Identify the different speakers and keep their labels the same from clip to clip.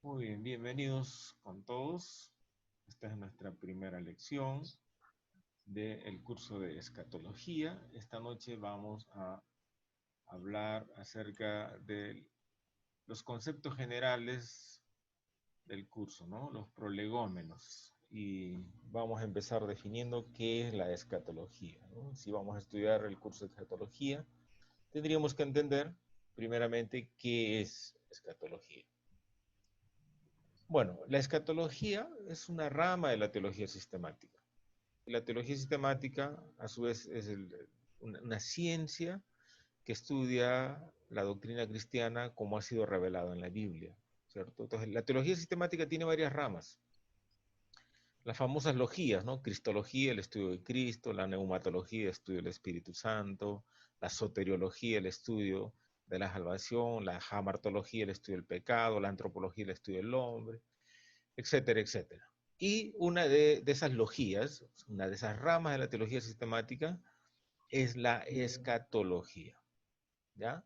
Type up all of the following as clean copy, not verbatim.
Speaker 1: Muy bien, bienvenidos con todos. Esta es nuestra primera lección del curso de escatología. Esta noche vamos a hablar acerca de los conceptos generales del curso, ¿no? Los prolegómenos. Y vamos a empezar definiendo qué es la escatología, ¿no? Si vamos a estudiar el curso de escatología, tendríamos que entender primeramente qué es escatología. Bueno, la escatología es una rama de la teología sistemática. La teología sistemática, a su vez, es una ciencia que estudia la doctrina cristiana como ha sido revelado en la Biblia, ¿cierto? Entonces, la teología sistemática tiene varias ramas. Las famosas logías, ¿no? Cristología, el estudio de Cristo; la neumatología, el estudio del Espíritu Santo; la soteriología, el estudio de la salvación; la jamartología, el estudio del pecado; la antropología, el estudio del hombre, etcétera, etcétera. Y una de esas logías, una de esas ramas de la teología sistemática, es la escatología, ¿ya?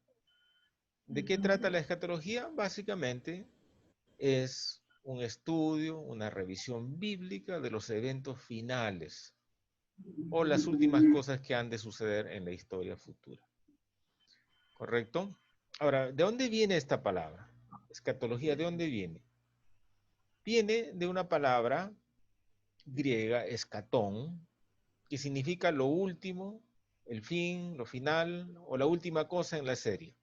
Speaker 1: ¿De qué trata la escatología? Básicamente es un estudio, una revisión bíblica de los eventos finales o las últimas cosas que han de suceder en la historia futura. ¿Correcto? Ahora, ¿de dónde viene esta palabra? Escatología, ¿de dónde viene? Viene de una palabra griega, escatón, que significa lo último, el fin, lo final o la última cosa en la serie.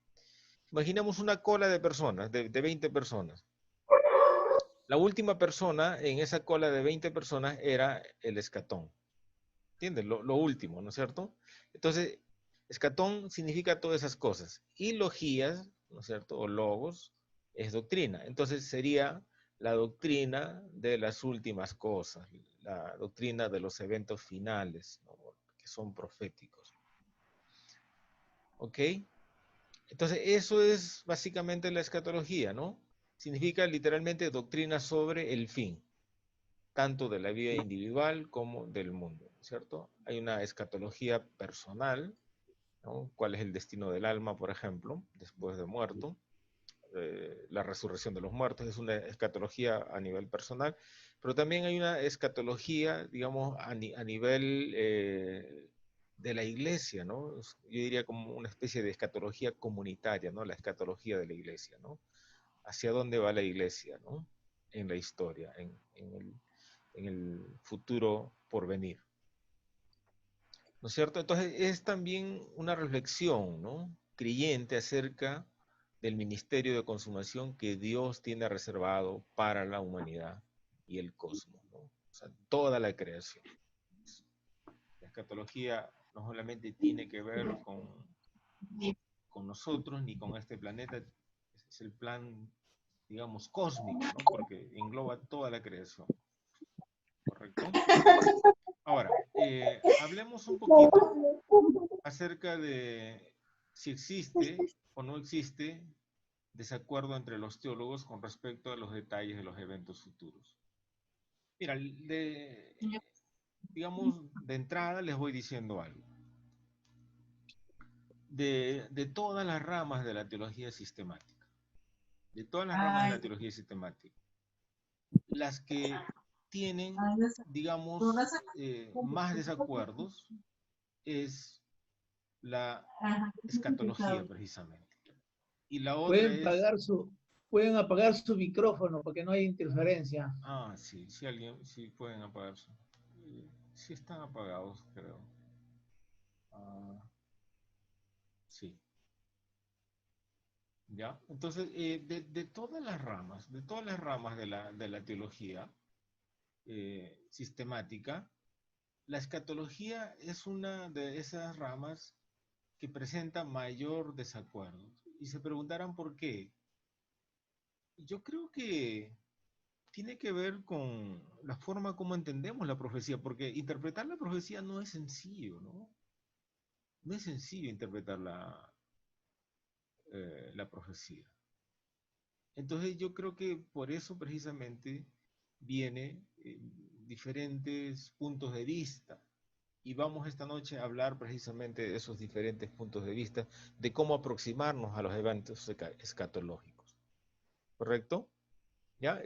Speaker 1: Imaginemos una cola de personas, de 20 personas. La última persona en esa cola de 20 personas era el escatón. ¿Entiendes? Lo último, ¿no es cierto? Entonces, escatón significa todas esas cosas. Y logías, ¿no es cierto? O logos, es doctrina. Entonces sería la doctrina de las últimas cosas, la doctrina de los eventos finales, ¿no? Que son proféticos. ¿Ok? Entonces, eso es básicamente la escatología, ¿no? Significa literalmente doctrina sobre el fin, tanto de la vida individual como del mundo, ¿cierto? Hay una escatología personal, ¿no? ¿Cuál es el destino del alma, por ejemplo, después de muerto? La resurrección de los muertos es una escatología a nivel personal, pero también hay una escatología, digamos, a nivel de la iglesia, ¿no? Yo diría como una especie de escatología comunitaria, ¿no? La escatología de la iglesia, ¿no? Hacia dónde va la iglesia, ¿no? En la historia, en el futuro por venir. ¿No es cierto? Entonces es también una reflexión, ¿no? Creyente acerca del ministerio de consumación que Dios tiene reservado para la humanidad y el cosmos, ¿no? O sea, toda la creación. La escatología no solamente tiene que ver con nosotros ni con este planeta, es el plan, digamos, cósmico, ¿no? Porque engloba toda la creación, ¿correcto? Ahora, hablemos un poquito acerca de si existe o no existe desacuerdo entre los teólogos con respecto a los detalles de los eventos futuros. Mira, digamos, de entrada les voy diciendo algo. De todas las ramas de la teología sistemática, de todas las ramas de la teología sistemática, las que tienen, digamos, más desacuerdos es la escatología precisamente. Y la otra
Speaker 2: Pueden
Speaker 1: es...
Speaker 2: pagar su, pueden apagar su micrófono porque no hay interferencia.
Speaker 1: Ah, sí, si alguien, si pueden apagarse. Sí están apagados, creo. Ah, sí. ¿Ya? Entonces, de todas las ramas de la teología sistemática, la escatología es una de esas ramas que presenta mayor desacuerdo. Y se preguntarán por qué. Yo creo que tiene que ver con la forma como entendemos la profecía, porque interpretar la profecía no es sencillo, ¿no? No es sencillo interpretar la profecía. Entonces yo creo que por eso precisamente viene diferentes puntos de vista. Y vamos esta noche a hablar precisamente de esos diferentes puntos de vista, de cómo aproximarnos a los eventos escatológicos. ¿Correcto? ¿Ya?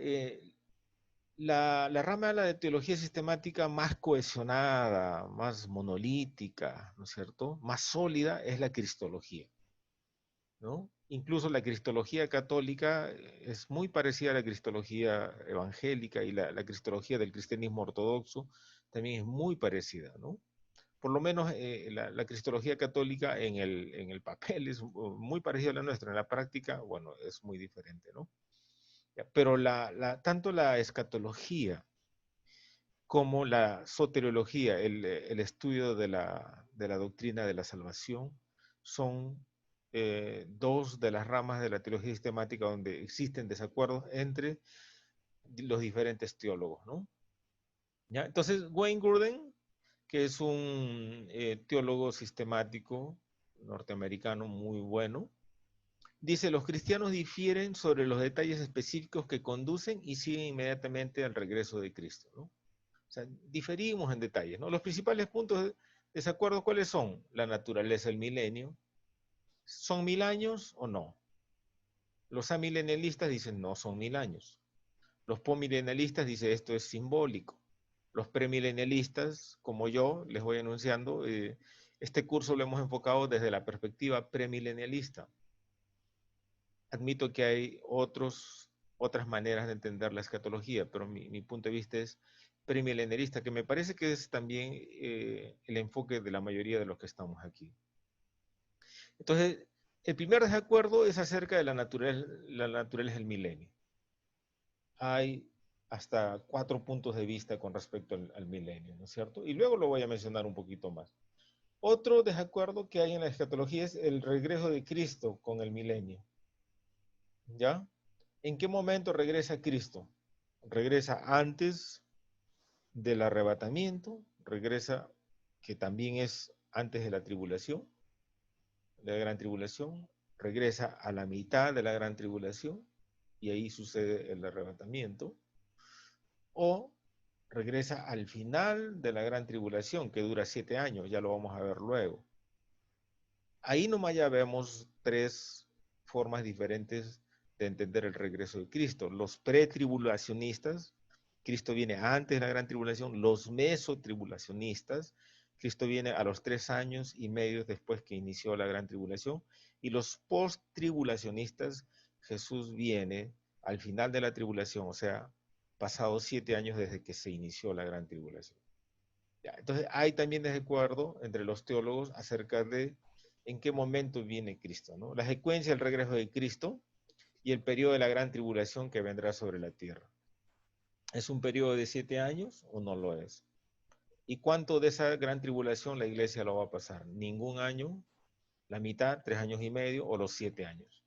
Speaker 1: La rama de la teología sistemática más cohesionada, más monolítica, ¿no es cierto? Más sólida es la cristología, ¿no? Incluso la cristología católica es muy parecida a la cristología evangélica y la cristología del cristianismo ortodoxo también es muy parecida, ¿no? Por lo menos la cristología católica en el papel es muy parecida a la nuestra, en la práctica, bueno, es muy diferente, ¿no? Ya, pero tanto la escatología como la soteriología, el estudio de la doctrina de la salvación, son dos de las ramas de la teología sistemática donde existen desacuerdos entre los diferentes teólogos, ¿no? ¿Ya? Entonces, Wayne Grudem, que es un teólogo sistemático norteamericano muy bueno, dice, los cristianos difieren sobre los detalles específicos que conducen y siguen inmediatamente al regreso de Cristo, ¿no? O sea, diferimos en detalles, ¿no? Los principales puntos de desacuerdo, ¿cuáles son? La naturaleza del milenio. ¿Son 1000 años o no? Los amilenialistas dicen no son 1000 años. Los pomilenialistas dicen esto es simbólico. Los premilenialistas, como yo, les voy anunciando, este curso lo hemos enfocado desde la perspectiva premilenialista. Admito que hay otras maneras de entender la escatología, pero mi punto de vista es premilenialista, que me parece que es también el enfoque de la mayoría de los que estamos aquí. Entonces, el primer desacuerdo es acerca de la naturaleza del milenio. Hay hasta 4 puntos de vista con respecto al milenio, ¿no es cierto? Y luego lo voy a mencionar un poquito más. Otro desacuerdo que hay en la escatología es el regreso de Cristo con el milenio. ¿Ya? ¿En qué momento regresa Cristo? Regresa antes del arrebatamiento, regresa que también es antes de la tribulación, de la gran tribulación, regresa a la mitad de la gran tribulación y ahí sucede el arrebatamiento, o regresa al final de la gran tribulación que dura 7 años, ya lo vamos a ver luego. Ahí nomás ya vemos 3 formas diferentes de entender el regreso de Cristo. Los pretribulacionistas, Cristo viene antes de la gran tribulación. Los mesotribulacionistas, Cristo viene a los 3 años y medio después que inició la gran tribulación. Y los posttribulacionistas, Jesús viene al final de la tribulación, o sea, pasados 7 años desde que se inició la gran tribulación. Ya, entonces hay también desacuerdo entre los teólogos acerca de en qué momento viene Cristo, ¿no? La secuencia del regreso de Cristo y el periodo de la gran tribulación que vendrá sobre la tierra. ¿Es un periodo de 7 años o no lo es? ¿Y cuánto de esa gran tribulación la iglesia lo va a pasar? ¿Ningún año? ¿La mitad? ¿3 años y medio? ¿O los 7 años?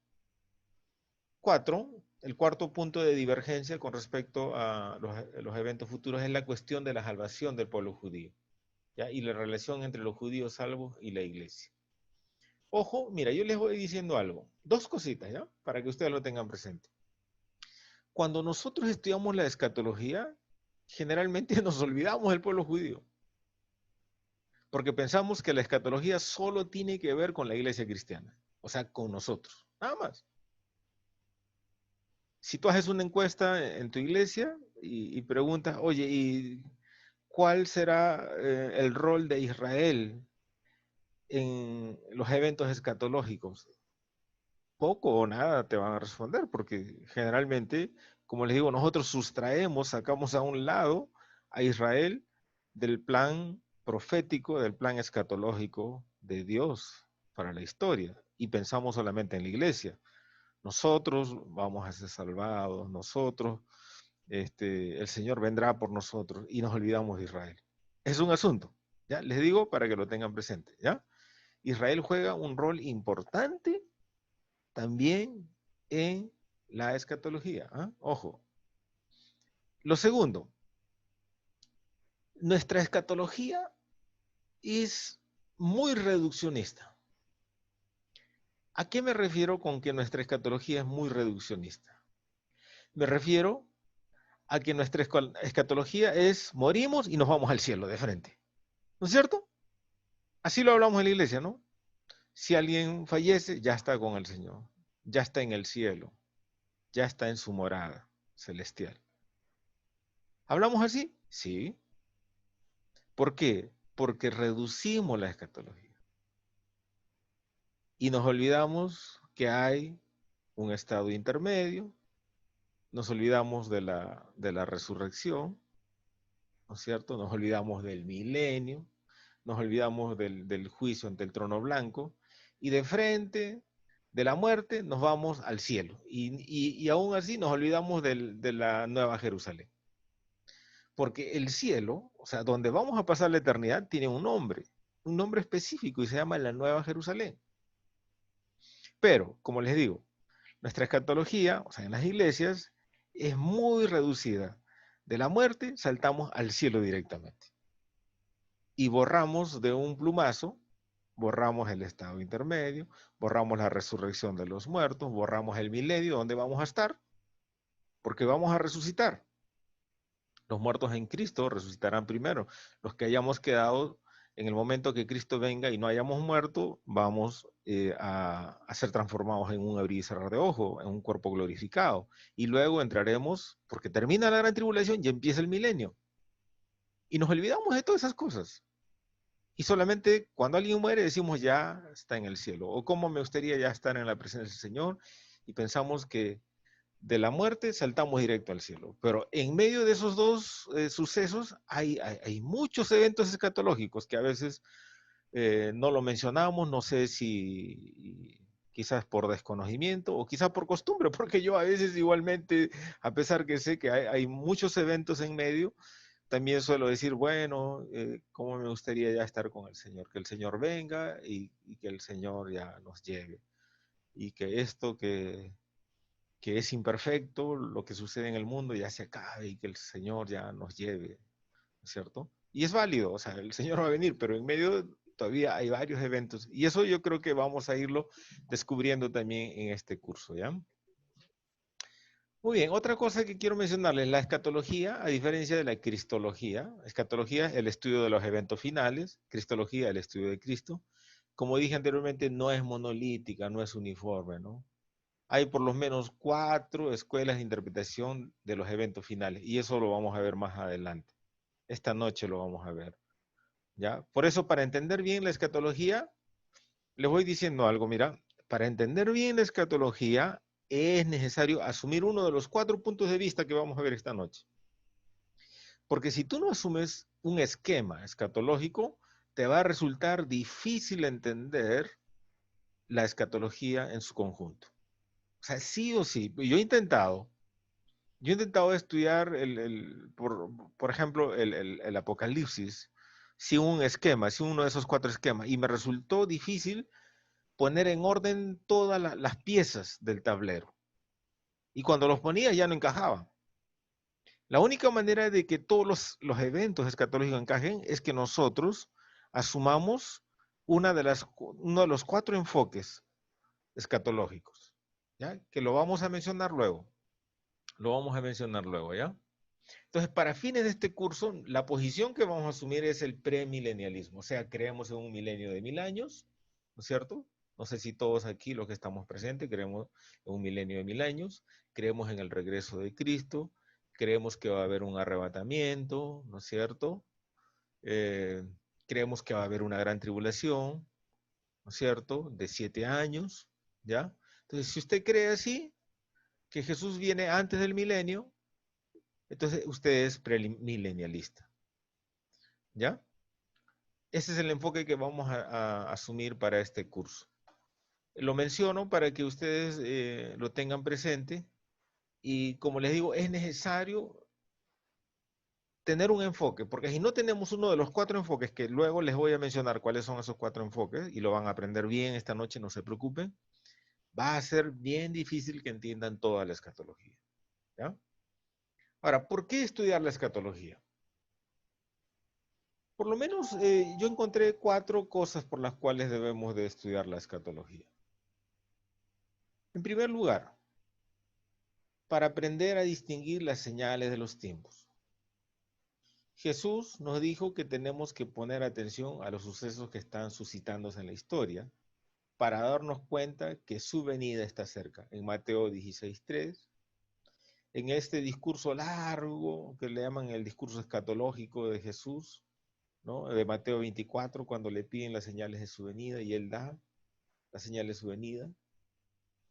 Speaker 1: 4. El cuarto punto de divergencia con respecto a los eventos futuros es la cuestión de la salvación del pueblo judío, ¿ya? Y la relación entre los judíos salvos y la iglesia. Ojo, mira, yo les voy diciendo algo. 2 cositas, ¿ya? Para que ustedes lo tengan presente. Cuando nosotros estudiamos la escatología, generalmente nos olvidamos del pueblo judío. Porque pensamos que la escatología solo tiene que ver con la iglesia cristiana. O sea, con nosotros. Nada más. Si tú haces una encuesta en tu iglesia y preguntas, oye, ¿y cuál será el rol de Israel en los eventos escatológicos? Poco o nada te van a responder, porque generalmente, como les digo, nosotros sacamos a un lado a Israel del plan profético, del plan escatológico de Dios para la historia, y pensamos solamente en la iglesia. Nosotros vamos a ser salvados, el Señor vendrá por nosotros, y nos olvidamos de Israel. Es un asunto, ¿ya? Les digo para que lo tengan presente, ¿ya? Israel juega un rol importante también en la escatología. ¿Eh? Ojo. Lo segundo, nuestra escatología es muy reduccionista. ¿A qué me refiero con que nuestra escatología es muy reduccionista? Me refiero a que nuestra escatología es morimos y nos vamos al cielo de frente. ¿No es cierto? Así lo hablamos en la iglesia, ¿no? Si alguien fallece, ya está con el Señor, ya está en el cielo, ya está en su morada. celestial. ¿Hablamos así? Sí. ¿Por qué? Porque reducimos la escatología. Y nos olvidamos que hay un estado intermedio, nos olvidamos de la resurrección, ¿no es cierto? Nos olvidamos del milenio, nos olvidamos del juicio ante el trono blanco, y de frente de la muerte nos vamos al cielo. Y aún así nos olvidamos de la Nueva Jerusalén. Porque el cielo, o sea, donde vamos a pasar la eternidad, tiene un nombre específico y se llama la Nueva Jerusalén. Pero, como les digo, nuestra escatología, o sea, en las iglesias, es muy reducida. De la muerte saltamos al cielo directamente. Y borramos de un plumazo, borramos el estado intermedio, borramos la resurrección de los muertos, borramos el milenio, donde vamos a estar, porque vamos a resucitar. Los muertos en Cristo resucitarán primero. Los que hayamos quedado en el momento que Cristo venga y no hayamos muerto, vamos a ser transformados en un abrir y cerrar de ojo, en un cuerpo glorificado. Y luego entraremos, porque termina la gran tribulación y empieza el milenio. Y nos olvidamos de todas esas cosas. Y solamente cuando alguien muere decimos ya está en el cielo. O cómo me gustaría ya estar en la presencia del Señor. Y pensamos que de la muerte saltamos directo al cielo. Pero en medio de esos dos sucesos hay muchos eventos escatológicos que a veces no lo mencionamos, no sé si quizás por desconocimiento o quizás por costumbre, porque yo a veces igualmente, a pesar que sé que hay muchos eventos en medio, también suelo decir, bueno, cómo me gustaría ya estar con el Señor, que el Señor venga y que el Señor ya nos lleve. Y que esto que es imperfecto, lo que sucede en el mundo ya se acabe y que el Señor ya nos lleve, ¿no es cierto? Y es válido, o sea, el Señor va a venir, pero en medio todavía hay varios eventos. Y eso yo creo que vamos a irlo descubriendo también en este curso, ¿ya? Muy bien, otra cosa que quiero mencionarles, la escatología, a diferencia de la cristología, escatología es el estudio de los eventos finales, cristología el estudio de Cristo. Como dije anteriormente, no es monolítica, no es uniforme, ¿no? Hay por lo menos 4 escuelas de interpretación de los eventos finales y eso lo vamos a ver más adelante. Esta noche lo vamos a ver, ¿ya? Por eso, para entender bien la escatología, les voy diciendo algo, mira, para entender bien la escatología es necesario asumir uno de los 4 puntos de vista que vamos a ver esta noche. Porque si tú no asumes un esquema escatológico, te va a resultar difícil entender la escatología en su conjunto. O sea, sí o sí. Yo he intentado estudiar, por ejemplo, el Apocalipsis sin un esquema, sin uno de esos 4 esquemas, y me resultó difícil poner en orden todas las piezas del tablero. Y cuando los ponía ya no encajaban. La única manera de que todos los eventos escatológicos encajen es que nosotros asumamos uno de los 4 enfoques escatológicos, ¿ya? Que lo vamos a mencionar luego. Lo vamos a mencionar luego, ¿ya? Entonces, para fines de este curso, la posición que vamos a asumir es el premilenialismo, o sea, creemos en un milenio de 1000 años, ¿no es cierto? No sé si todos aquí, los que estamos presentes, creemos en un milenio de 1000 años, creemos en el regreso de Cristo, creemos que va a haber un arrebatamiento, ¿no es cierto? Eh, creemos que va a haber una gran tribulación, ¿no es cierto? De 7 años, ¿ya? Entonces, si usted cree así, que Jesús viene antes del milenio, entonces usted es premilenialista, ¿ya? Ese es el enfoque que vamos a asumir para este curso. Lo menciono para que ustedes lo tengan presente y como les digo, es necesario tener un enfoque, porque si no tenemos uno de los 4 enfoques, que luego les voy a mencionar cuáles son esos 4 enfoques y lo van a aprender bien esta noche, no se preocupen, va a ser bien difícil que entiendan toda la escatología, ¿ya? Ahora, ¿por qué estudiar la escatología? Por lo menos yo encontré 4 cosas por las cuales debemos de estudiar la escatología. En primer lugar, para aprender a distinguir las señales de los tiempos. Jesús nos dijo que tenemos que poner atención a los sucesos que están suscitándose en la historia para darnos cuenta que su venida está cerca. En Mateo 16:3, en este discurso largo que le llaman el discurso escatológico de Jesús, ¿no? De Mateo 24, cuando le piden las señales de su venida y él da las señales de su venida.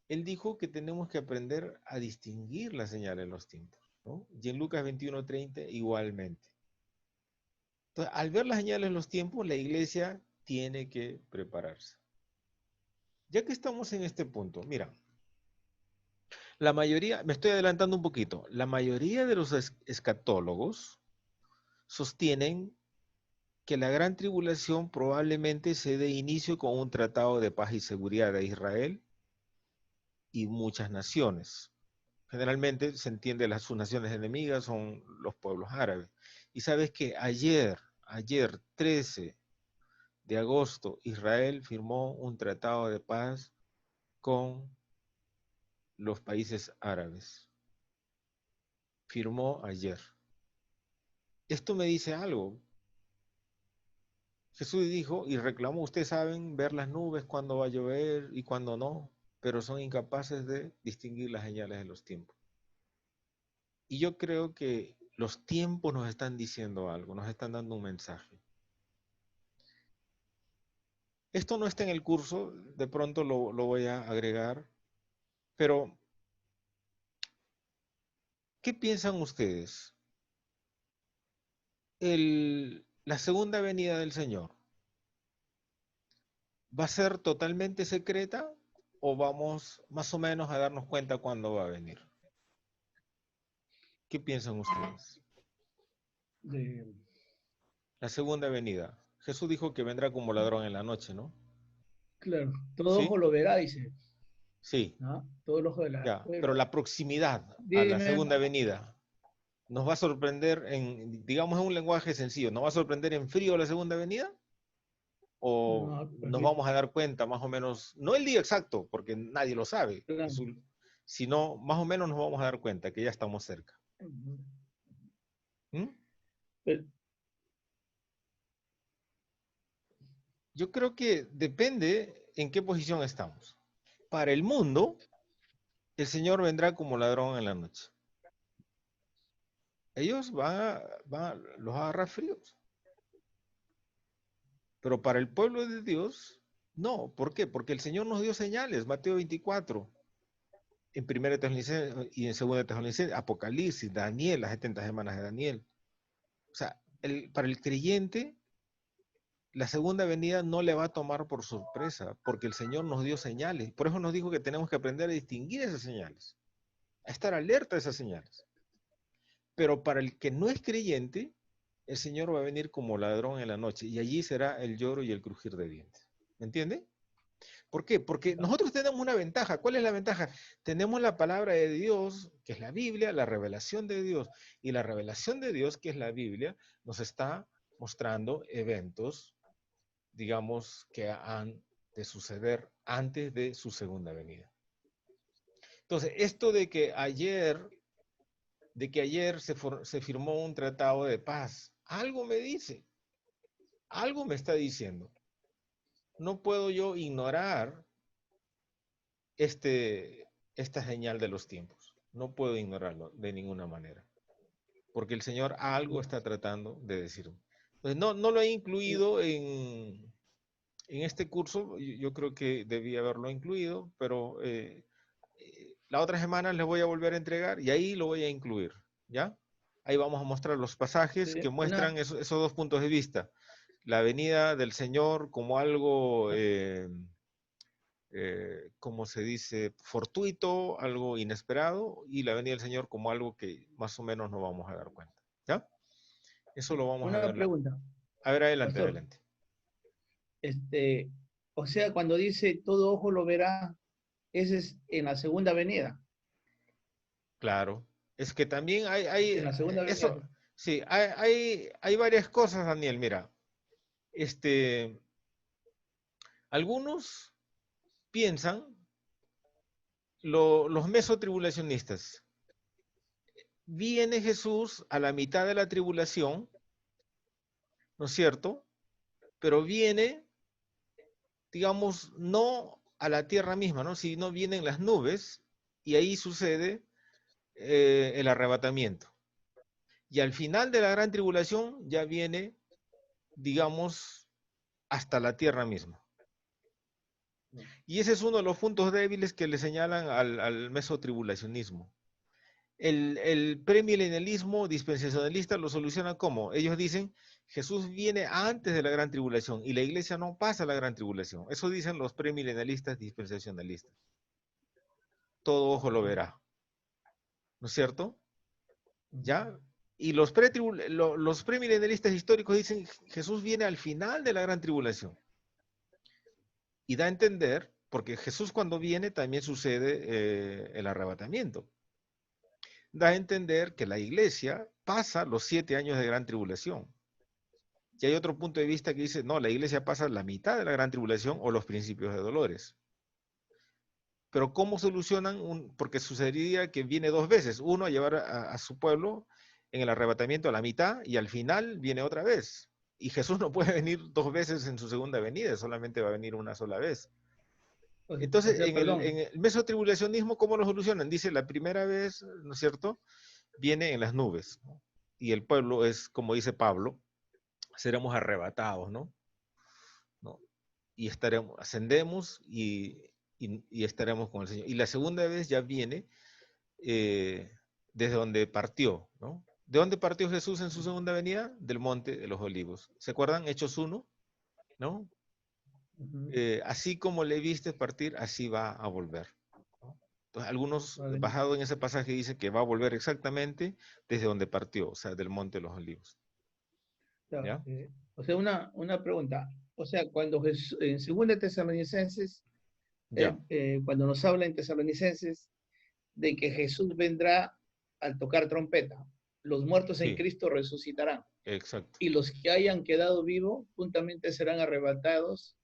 Speaker 1: Él dijo que tenemos que aprender a distinguir las señales de los tiempos, ¿no? Y en Lucas 21:30 igualmente. Entonces, al ver las señales de los tiempos, la iglesia tiene que prepararse. Ya que estamos en este punto, mira, la mayoría, me estoy adelantando un poquito, la mayoría de los escatólogos sostienen que la gran tribulación probablemente se dé inicio con un tratado de paz y seguridad de Israel y muchas naciones. Generalmente se entiende sus naciones enemigas son los pueblos árabes. Y sabes que ayer 13 de agosto, Israel firmó un tratado de paz con los países árabes. Firmó ayer. Esto me dice algo. Jesús dijo y reclamó, ustedes saben ver las nubes cuando va a llover y cuando no, pero son incapaces de distinguir las señales de los tiempos. Y yo creo que los tiempos nos están diciendo algo, nos están dando un mensaje. Esto no está en el curso, de pronto lo voy a agregar, pero ¿qué piensan ustedes? La segunda venida del Señor, ¿va a ser totalmente secreta o vamos más o menos a darnos cuenta cuándo va a venir? ¿Qué piensan ustedes?
Speaker 2: De-
Speaker 1: La segunda venida. Jesús dijo que vendrá como ladrón en la noche, ¿no?
Speaker 2: claro, todo ojo
Speaker 1: ¿Sí?
Speaker 2: lo verá, dice,
Speaker 1: Sí,
Speaker 2: ¿no? Todo el ojo de la
Speaker 1: ya. Pero
Speaker 2: pueblo.
Speaker 1: la proximidad a la
Speaker 2: Dime,
Speaker 1: segunda venida nos va a sorprender digamos, en un lenguaje sencillo, ¿nos va a sorprender en frío la segunda venida? ¿O
Speaker 2: no,
Speaker 1: nos vamos a dar cuenta más o menos, no el día exacto, porque nadie lo sabe,
Speaker 2: claro.
Speaker 1: sino más o menos nos vamos a dar cuenta que ya estamos cerca? ¿Mm?
Speaker 2: Pero,
Speaker 1: Yo creo que depende en qué posición estamos. Para el mundo, el Señor vendrá como ladrón en la noche. Ellos los agarrar fríos. Pero para el pueblo de Dios, no. ¿Por qué? Porque el Señor nos dio señales. Mateo 24, en 1 Tesalonicenses y en 2 Tesalonicenses, Apocalipsis, Daniel, las 70 semanas de Daniel. O sea, para el creyente, la segunda venida no le va a tomar por sorpresa, porque el Señor nos dio señales. Por eso nos dijo que tenemos que aprender a distinguir esas señales, a estar alerta a esas señales. Pero para el que no es creyente, el Señor va a venir como ladrón en la noche y allí será el lloro y el crujir de dientes. ¿Me entiende? ¿Por qué? Porque nosotros tenemos una ventaja. ¿Cuál es la ventaja? Tenemos la palabra de Dios, que es la Biblia, la revelación de Dios. Y la revelación de Dios, que es la Biblia, nos está mostrando eventos, digamos, que han de suceder antes de su segunda venida. Entonces, esto de que ayer se firmó un tratado de paz, algo me dice, algo me está diciendo. No puedo yo ignorar esta señal de los tiempos. No puedo ignorarlo de ninguna manera, porque el Señor algo está tratando de decirme. Entonces, no lo he incluido en este curso, yo creo que debía haberlo incluido, pero la otra semana les voy a volver a entregar y ahí lo voy a incluir, ¿ya? Ahí vamos a mostrar los pasajes que muestran esos dos puntos de vista. La venida del Señor como algo como se dice, fortuito, algo inesperado, y la venida del Señor como algo que más o menos nos vamos a dar cuenta. ¿Ya? Eso lo vamos a
Speaker 2: una
Speaker 1: ver.
Speaker 2: pregunta,
Speaker 1: A ver, adelante,
Speaker 2: pastor.
Speaker 1: adelante.
Speaker 2: Este, o sea, cuando dice todo ojo lo verá, ese es en la segunda venida.
Speaker 1: Claro. Es que también hay
Speaker 2: En la segunda venida.
Speaker 1: eso, sí, hay varias cosas, Daniel. Mira, este, algunos piensan, los mesotribulacionistas, viene Jesús a la mitad de la tribulación, ¿no es cierto? Pero viene, digamos, no a la tierra misma, ¿no? Sino vienen las nubes y ahí sucede el arrebatamiento. Y al final de la gran tribulación ya viene, digamos, hasta la tierra misma. Y ese es uno de los puntos débiles que le señalan al mesotribulacionismo. El premilenialismo dispensacionalista lo soluciona como ellos dicen: Jesús viene antes de la gran tribulación y la iglesia no pasa la gran tribulación. Eso dicen los premilenialistas dispensacionalistas. Todo ojo lo verá, ¿no es cierto? ¿Ya? Y los premilenialistas históricos dicen: Jesús viene al final de la gran tribulación. Y da a entender, porque Jesús cuando viene también sucede el arrebatamiento. Da a entender que la iglesia pasa los 7 años de gran tribulación. Y hay otro punto de vista que dice: no, la iglesia pasa la mitad de la gran tribulación o los principios de dolores. Pero ¿cómo solucionan? Porque sucedería que viene 2 veces. Uno a llevar a su pueblo en el arrebatamiento a la mitad y al final viene otra vez. Y Jesús no puede venir 2 veces en su segunda venida, solamente va a venir una sola vez.
Speaker 2: O
Speaker 1: Entonces,
Speaker 2: sea, perdón.
Speaker 1: en el mesotribulacionismo, ¿cómo lo solucionan? Dice: la primera vez, ¿no es cierto?, viene en las nubes, ¿no? Y el pueblo es, como dice Pablo, seremos arrebatados, ¿no? ¿No? Y estaremos, ascendemos y estaremos con el Señor. Y la segunda vez ya viene desde donde partió, ¿no? ¿De dónde partió Jesús en su segunda venida? Del monte de los olivos. ¿Se acuerdan? Hechos 1, ¿no? Así como le viste partir, así va a volver. Entonces, algunos,
Speaker 2: Vale.
Speaker 1: basado en ese pasaje, dicen que va a volver exactamente desde donde partió, o sea, del monte de los olivos.
Speaker 2: Ya,
Speaker 1: ¿Ya?
Speaker 2: o sea, una pregunta. O sea, cuando Jesús, en 2 Tesalonicenses,
Speaker 1: Ya,
Speaker 2: cuando nos habla en Tesalonicenses de que Jesús vendrá al tocar trompeta, los muertos en
Speaker 1: sí,
Speaker 2: Cristo resucitarán
Speaker 1: exacto.
Speaker 2: y los que hayan quedado vivos juntamente serán arrebatados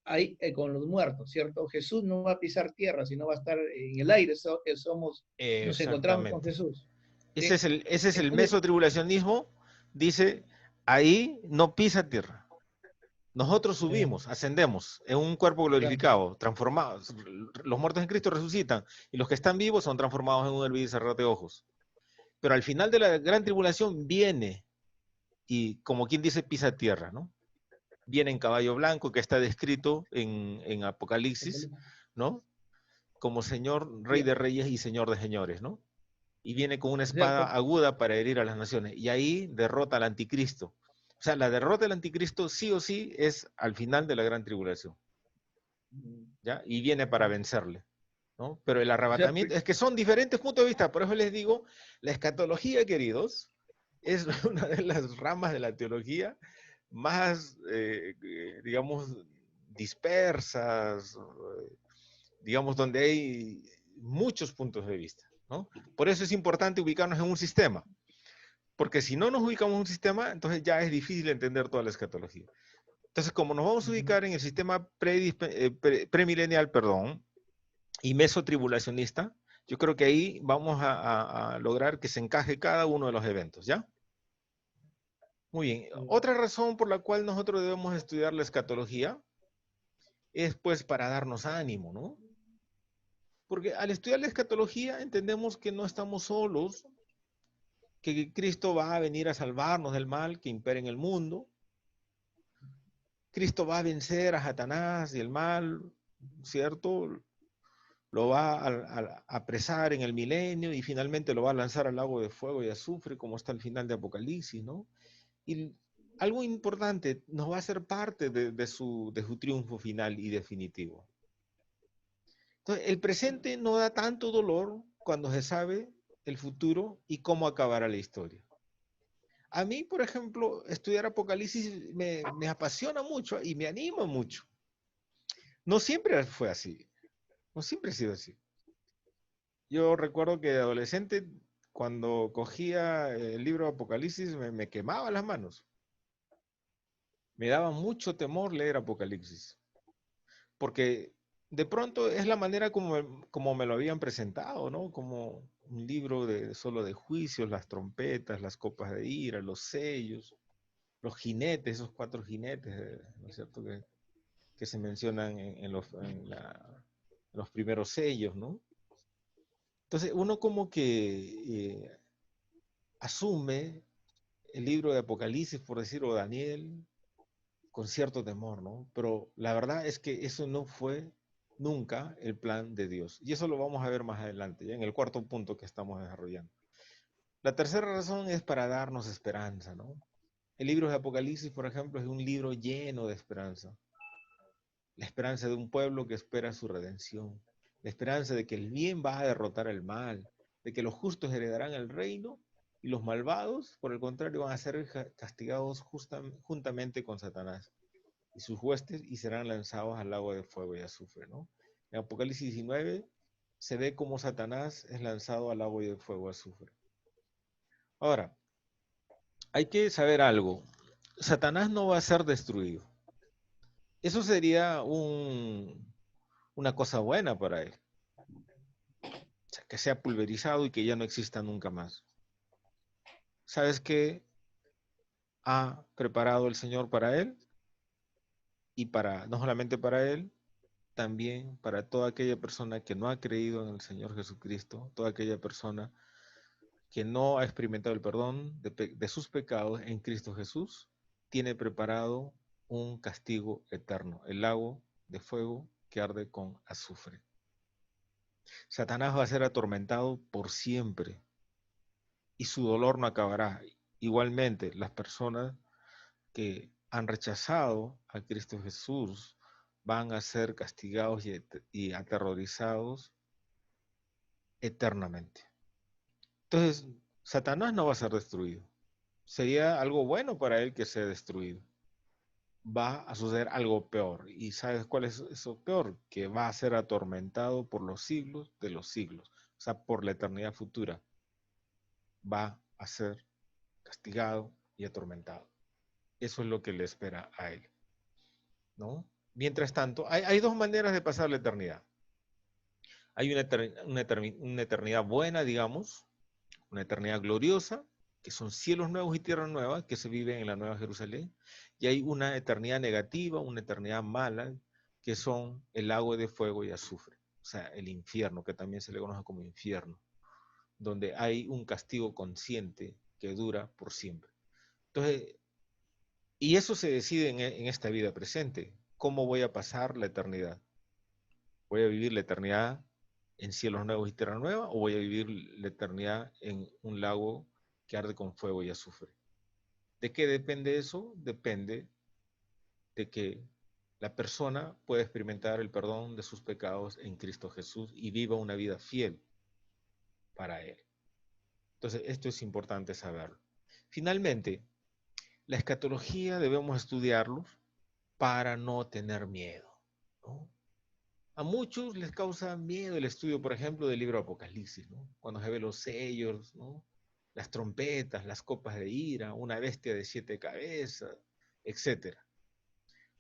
Speaker 2: ahí con los muertos, ¿cierto? Jesús no va a pisar tierra, sino va a estar en el aire, nos encontramos con
Speaker 1: Exactamente.
Speaker 2: Jesús.
Speaker 1: Ese
Speaker 2: ¿Sí?
Speaker 1: es ese es el
Speaker 2: Entonces,
Speaker 1: mesotribulacionismo, dice: ahí no pisa tierra. Nosotros
Speaker 2: eh,
Speaker 1: subimos, ascendemos en un cuerpo
Speaker 2: claro,
Speaker 1: glorificado, transformados. Los muertos en Cristo resucitan y los que están vivos son transformados en un hervir y cerrar de ojos. Pero al final de la gran tribulación viene y, como quien dice, pisa tierra, ¿no? Viene en caballo blanco, que está descrito en Apocalipsis, ¿no? Como Señor, Rey
Speaker 2: ya,
Speaker 1: de Reyes y Señor de Señores, ¿no? Y viene con una
Speaker 2: o sea,
Speaker 1: espada aguda para herir a las naciones. Y ahí derrota al anticristo. O sea, la derrota del anticristo sí o sí es al final de la gran tribulación, ¿ya? Y viene para vencerle, ¿no? Pero el
Speaker 2: o sea,
Speaker 1: arrebatamiento, es que son diferentes puntos de vista. Por eso les digo, la escatología, queridos, es una de las ramas de la teología más, digamos, dispersas, digamos, donde hay muchos puntos de vista, ¿no? Por eso es importante ubicarnos en un sistema, porque si no nos ubicamos en un sistema, entonces ya es difícil entender toda la escatología. Entonces, como nos vamos a ubicar en el sistema premilenial, perdón, y mesotribulacionista, yo creo que ahí vamos a lograr que se encaje cada uno de los eventos, ¿ya? Muy bien. Otra razón por la cual nosotros debemos estudiar la escatología es pues para darnos ánimo, ¿no? Porque al estudiar la escatología entendemos que no estamos solos, que Cristo va a venir a salvarnos del mal que impera en el mundo. Cristo va a vencer a Satanás y el mal, ¿cierto? Lo va a apresar en el milenio y finalmente lo va a lanzar al lago de fuego y azufre, como está al final de Apocalipsis, ¿no? Y algo importante, nos va a ser parte de su triunfo final y definitivo. Entonces, el presente no da tanto dolor cuando se sabe el futuro y cómo acabará la historia. A mí, por ejemplo, estudiar Apocalipsis me apasiona mucho y me anima mucho. No siempre fue así, no siempre ha sido así. Yo recuerdo que de adolescente, cuando cogía el libro de Apocalipsis, me quemaba las manos. Me daba mucho temor leer Apocalipsis, porque de pronto es la manera como me lo habían presentado, ¿no? Como un libro solo de juicios, las trompetas, las copas de ira, los sellos, los jinetes, esos 4 jinetes, ¿no es cierto? Que se mencionan en los primeros sellos, ¿no? Entonces uno como que asume el libro de Apocalipsis, por decirlo, Daniel, con cierto temor, ¿no? Pero la verdad es que eso no fue nunca el plan de Dios. Y eso lo vamos a ver más adelante, ya en el cuarto punto que estamos desarrollando. La tercera razón es para darnos esperanza, ¿no? El libro de Apocalipsis, por ejemplo, es un libro lleno de esperanza. La esperanza de un pueblo que espera su redención. La esperanza de que el bien va a derrotar el mal, de que los justos heredarán el reino y los malvados, por el contrario, van a ser castigados juntamente con Satanás y sus huestes y serán lanzados al lago de fuego y azufre, ¿no? En Apocalipsis 19 se ve cómo Satanás es lanzado al lago de fuego y azufre. Ahora, hay que saber algo. Satanás no va a ser destruido. Eso sería una cosa buena para él. O sea, que sea pulverizado y que ya no exista nunca más. ¿Sabes qué ha preparado el Señor para él? Y para, no solamente para él, también para toda aquella persona que no ha creído en el Señor Jesucristo, toda aquella persona que no ha experimentado el perdón de sus pecados en Cristo Jesús, tiene preparado un castigo eterno, el lago de fuego que arde con azufre. Satanás va a ser atormentado por siempre y su dolor no acabará. Igualmente, las personas que han rechazado a Cristo Jesús van a ser castigados y aterrorizados eternamente. Entonces, Satanás no va a ser destruido. Sería algo bueno para él que sea destruido. Va a suceder algo peor. ¿Y sabes cuál es eso peor? Que va a ser atormentado por los siglos de los siglos. O sea, por la eternidad futura. Va a ser castigado y atormentado. Eso es lo que le espera a él, ¿no? Mientras tanto, hay dos maneras de pasar la eternidad. Hay una eternidad buena, digamos, una eternidad gloriosa, que son cielos nuevos y tierra nueva, que se vive en la Nueva Jerusalén, y hay una eternidad negativa, una eternidad mala, que son el lago de fuego y azufre, o sea, el infierno, que también se le conoce como infierno, donde hay un castigo consciente que dura por siempre. Entonces, y eso se decide en esta vida presente. ¿Cómo voy a pasar la eternidad? ¿Voy a vivir la eternidad en cielos nuevos y tierra nueva o voy a vivir la eternidad en un lago que arde con fuego y azufre? ¿De qué depende eso? Depende de que la persona pueda experimentar el perdón de sus pecados en Cristo Jesús y viva una vida fiel para Él. Entonces, esto es importante saberlo. Finalmente, la escatología debemos estudiarlo para no tener miedo, ¿no? A muchos les causa miedo el estudio, por ejemplo, del libro Apocalipsis, ¿no? Cuando se ve los sellos, ¿no? Las trompetas, las copas de ira, una bestia de 7 cabezas, etcétera.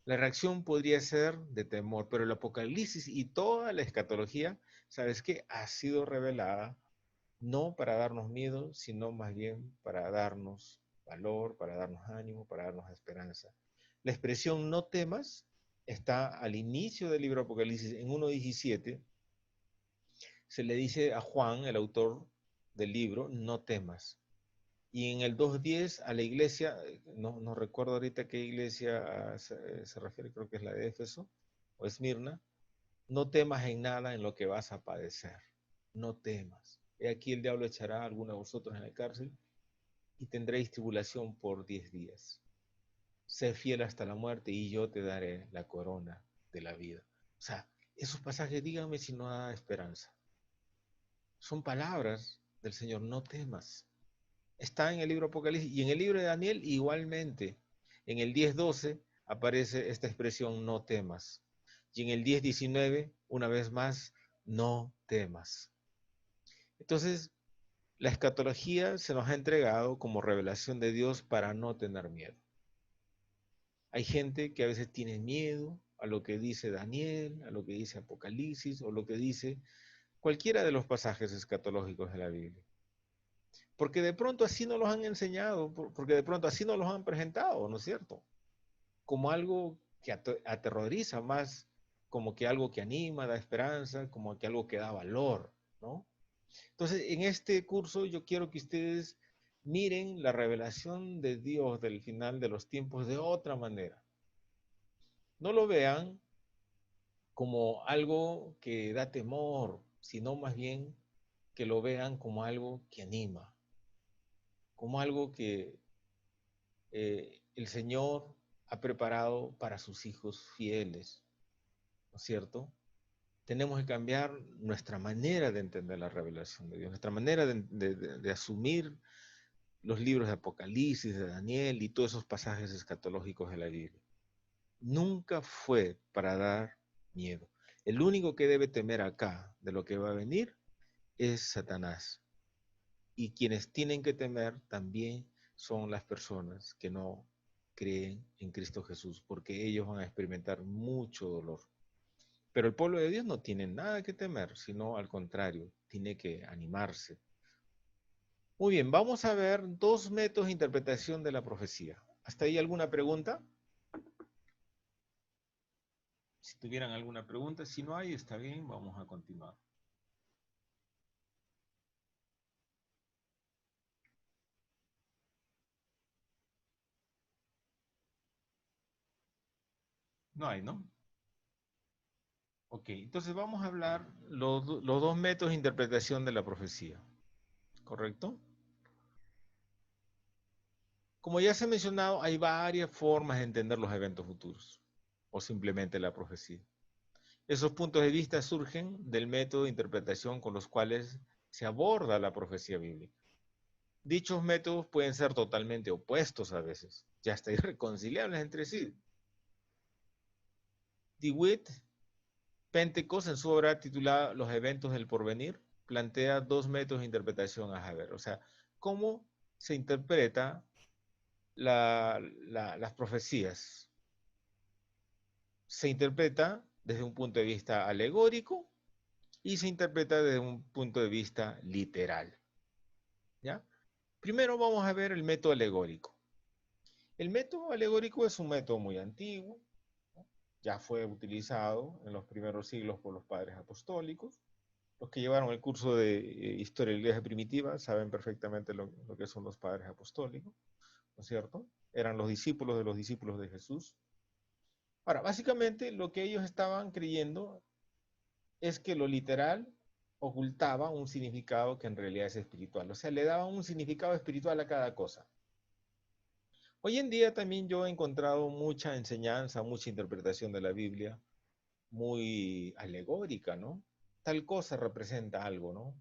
Speaker 1: La reacción podría ser de temor, pero el Apocalipsis y toda la escatología, ¿sabes qué? Ha sido revelada no para darnos miedo, sino más bien para darnos valor, para darnos ánimo, para darnos esperanza. La expresión no temas está al inicio del libro Apocalipsis en 1:17. Se le dice a Juan, el autor del libro, no temas. Y en el 2:10 a la iglesia, no recuerdo ahorita a qué iglesia se refiere, creo que es la de Éfeso o Esmirna, no temas en nada en lo que vas a padecer, no temas. He aquí el diablo echará a alguno de vosotros en la cárcel y tendréis tribulación por 10 días. Sé fiel hasta la muerte y yo te daré la corona de la vida. O sea, esos pasajes, díganme si no da esperanza. Son palabras del Señor, no temas. Está en el libro Apocalipsis y en el libro de Daniel igualmente. En el 10:12 aparece esta expresión no temas. Y en el 10:19, una vez más, no temas. Entonces, la escatología se nos ha entregado como revelación de Dios para no tener miedo. Hay gente que a veces tiene miedo a lo que dice Daniel, a lo que dice Apocalipsis o lo que dice cualquiera de los pasajes escatológicos de la Biblia. Porque de pronto así nos los han enseñado, porque de pronto así nos los han presentado, ¿no es cierto? Como algo que aterroriza más, como que algo que anima, da esperanza, como que algo que da valor, ¿no? Entonces, en este curso yo quiero que ustedes miren la revelación de Dios del final de los tiempos de otra manera. No lo vean como algo que da temor, sino más bien que lo vean como algo que anima, como algo que el Señor ha preparado para sus hijos fieles, ¿no es cierto? Tenemos que cambiar nuestra manera de entender la revelación de Dios, nuestra manera de asumir los libros de Apocalipsis, de Daniel y todos esos pasajes escatológicos de la Biblia. Nunca fue para dar miedo. El único que debe temer acá de lo que va a venir es Satanás. Y quienes tienen que temer también son las personas que no creen en Cristo Jesús, porque ellos van a experimentar mucho dolor. Pero el pueblo de Dios no tiene nada que temer, sino al contrario, tiene que animarse. Muy bien, vamos a ver dos métodos de interpretación de la profecía. ¿Hasta ahí alguna pregunta? Si tuvieran alguna pregunta, si no hay, está bien, vamos a continuar. No hay, ¿no? Ok, entonces vamos a hablar los dos métodos de interpretación de la profecía, ¿correcto? Como ya se ha mencionado, hay varias formas de entender los eventos futuros o simplemente la profecía. Esos puntos de vista surgen del método de interpretación con los cuales se aborda la profecía bíblica. Dichos métodos pueden ser totalmente opuestos a veces, ya hasta irreconciliables entre sí. DeWitt Pentecost, en su obra titulada Los eventos del porvenir, plantea dos métodos de interpretación a saber, o sea, cómo se interpreta las profecías. Se interpreta desde un punto de vista alegórico y se interpreta desde un punto de vista literal. ¿Ya? Primero vamos a ver el método alegórico. El método alegórico es un método muy antiguo, ¿no? Ya fue utilizado en los primeros siglos por los padres apostólicos. Los que llevaron el curso de Historia de la Iglesia Primitiva saben perfectamente lo que son los padres apostólicos, ¿no es cierto? Eran los discípulos de Jesús. Ahora, básicamente lo que ellos estaban creyendo es que lo literal ocultaba un significado que en realidad es espiritual, o sea, le daba un significado espiritual a cada cosa. Hoy en día también yo he encontrado mucha enseñanza, mucha interpretación de la Biblia, muy alegórica, ¿no? Tal cosa representa algo, ¿no?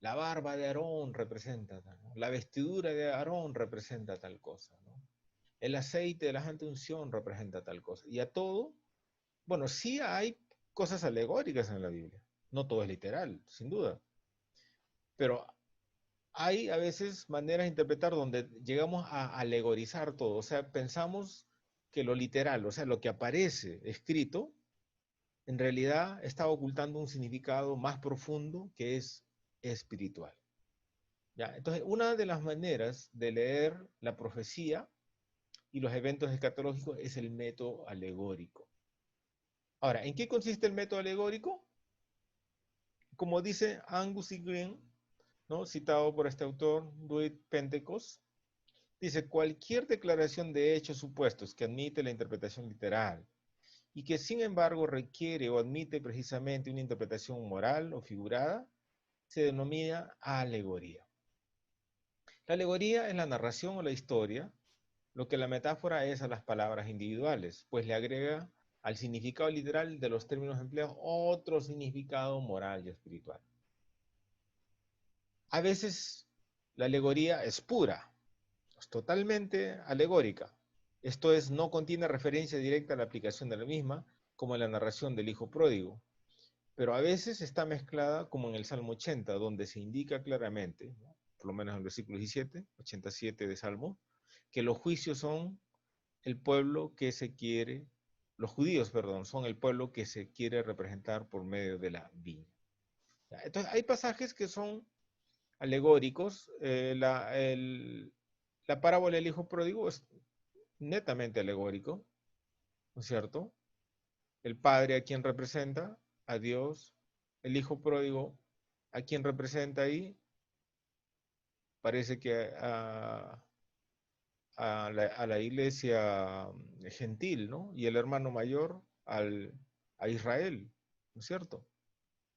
Speaker 1: La barba de Aarón representa, ¿no? La vestidura de Aarón representa tal cosa, ¿no? El aceite de la santa unción representa tal cosa. Y a todo, bueno, sí hay cosas alegóricas en la Biblia. No todo es literal, sin duda. Pero hay a veces maneras de interpretar donde llegamos a alegorizar todo. O sea, pensamos que lo literal, o sea, lo que aparece escrito, en realidad está ocultando un significado más profundo que es espiritual. ¿Ya? Entonces, una de las maneras de leer la profecía y los eventos escatológicos es el método alegórico. Ahora, ¿en qué consiste el método alegórico? Como dice Angus y Green, ¿no? Citado por este autor, DeWitt Pentecost, dice, cualquier declaración de hechos supuestos que admite la interpretación literal y que sin embargo requiere o admite precisamente una interpretación moral o figurada, se denomina alegoría. La alegoría es la narración o la historia, lo que la metáfora es a las palabras individuales, pues le agrega al significado literal de los términos empleados otro significado moral y espiritual. A veces la alegoría es pura, es totalmente alegórica. Esto es, no contiene referencia directa a la aplicación de la misma, como en la narración del hijo pródigo, pero a veces está mezclada como en el Salmo 80, donde se indica claramente, ¿no? Por lo menos en el versículo 17, 87 de Salmo, que los juicios son el pueblo que se quiere, los judíos, perdón, son el pueblo que se quiere representar por medio de la viña. Entonces, hay pasajes que son alegóricos. La parábola del hijo pródigo es netamente alegórico, ¿no es cierto? El padre a quien representa, a Dios, el hijo pródigo ¿A quién representa ahí? Parece que a la iglesia gentil, ¿no? Y el hermano mayor a Israel, ¿no es cierto?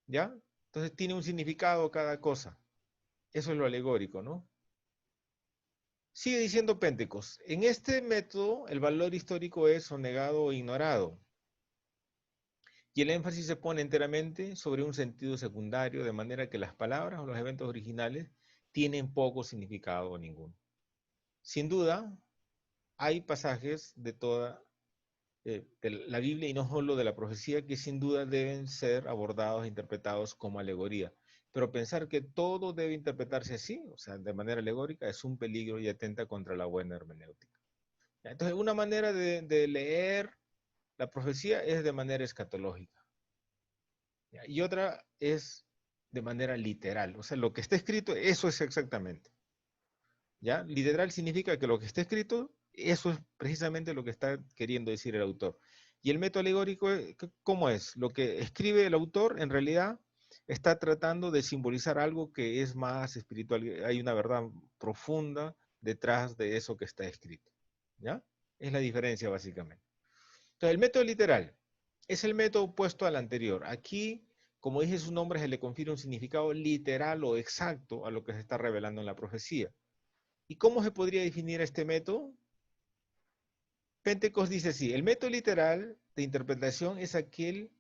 Speaker 1: ¿Ya? Entonces tiene un significado cada cosa. Eso es lo alegórico, ¿no? Sigue diciendo Pentecost. En este método, el valor histórico es sonegado o ignorado. Y el énfasis se pone enteramente sobre un sentido secundario, de manera que las palabras o los eventos originales tienen poco significado o ninguno. Sin duda, hay pasajes de toda de la Biblia y no solo de la profecía que sin duda deben ser abordados e interpretados como alegoría. Pero pensar que todo debe interpretarse así, o sea, de manera alegórica, es un peligro y atenta contra la buena hermenéutica. Entonces, una manera de leer la profecía es de manera escatológica. Y otra es de manera literal. O sea, lo que está escrito, eso es exactamente. ¿Ya? Literal significa que lo que está escrito, eso es precisamente lo que está queriendo decir el autor. Y el método alegórico, ¿cómo es? Lo que escribe el autor en realidad está tratando de simbolizar algo que es más espiritual. Hay una verdad profunda detrás de eso que está escrito. ¿Ya? Es la diferencia básicamente. Entonces, el método literal es el método opuesto al anterior. Aquí, como dice su nombre, se le confiere un significado literal o exacto a lo que se está revelando en la profecía. ¿Y cómo se podría definir este método? Pentecost dice así: el método literal de interpretación es aquel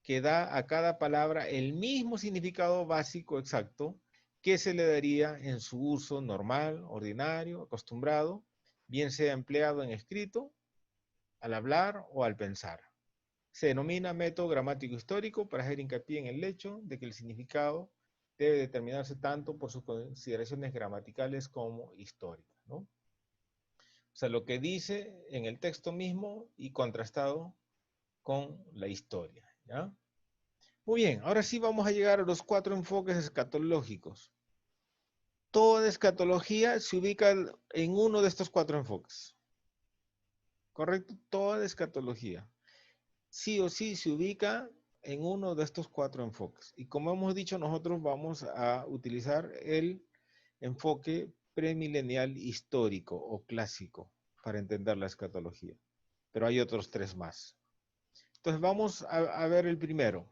Speaker 1: que da a cada palabra el mismo significado básico exacto que se le daría en su uso normal, ordinario, acostumbrado, bien sea empleado en escrito, al hablar o al pensar. Se denomina método gramático histórico para hacer hincapié en el hecho de que el significado debe determinarse tanto por sus consideraciones gramaticales como históricas, ¿no? O sea, lo que dice en el texto mismo y contrastado con la historia, ¿ya? Muy bien, ahora sí vamos a llegar a los 4 enfoques escatológicos. Toda escatología se ubica en uno de estos 4 enfoques. ¿Correcto? Toda escatología sí o sí se ubica en uno de estos 4 enfoques. Y como hemos dicho, nosotros vamos a utilizar el enfoque premilenial histórico o clásico para entender la escatología. Pero hay otros 3 más. Entonces vamos a ver el primero,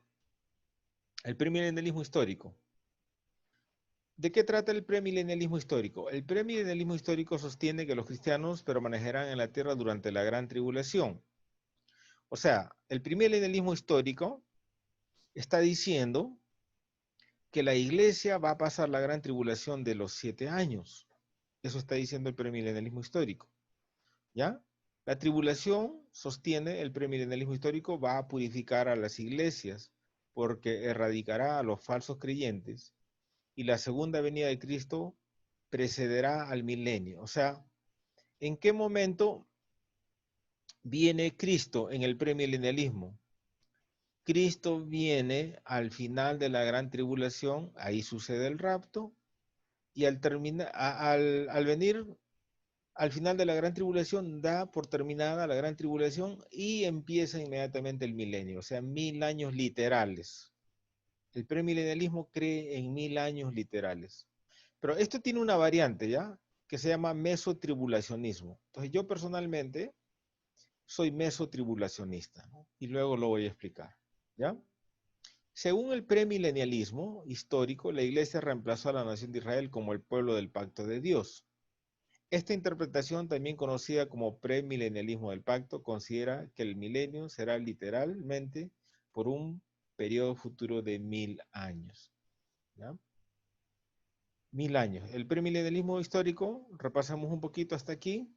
Speaker 1: el premilenialismo histórico. ¿De qué trata el premilenialismo histórico? El premilenialismo histórico sostiene que los cristianos permanecerán en la tierra durante la gran tribulación. O sea, el premilenialismo histórico está diciendo que la iglesia va a pasar la gran tribulación de los 7 años. Eso está diciendo el premilenialismo histórico. ¿Ya? La tribulación, sostiene el premilenialismo histórico, va a purificar a las iglesias porque erradicará a los falsos creyentes y la segunda venida de Cristo precederá al milenio. O sea, ¿en qué momento viene Cristo en el premilenialismo? Cristo viene al final de la gran tribulación, ahí sucede el rapto, y al venir al final de la gran tribulación, da por terminada la gran tribulación y empieza inmediatamente el milenio, o sea, 1000 años literales. El premilenialismo cree en 1000 años literales. Pero esto tiene una variante, ¿ya? Que se llama mesotribulacionismo. Entonces, yo personalmente soy mesotribulacionista, ¿no? Y luego lo voy a explicar, ¿ya? Según el premilenialismo histórico, la iglesia reemplazó a la nación de Israel como el pueblo del pacto de Dios. Esta interpretación, también conocida como premilenialismo del pacto, considera que el milenio será literalmente por un periodo futuro de 1000 años. ¿Ya? 1000 años. El premilenialismo histórico, repasamos un poquito hasta aquí,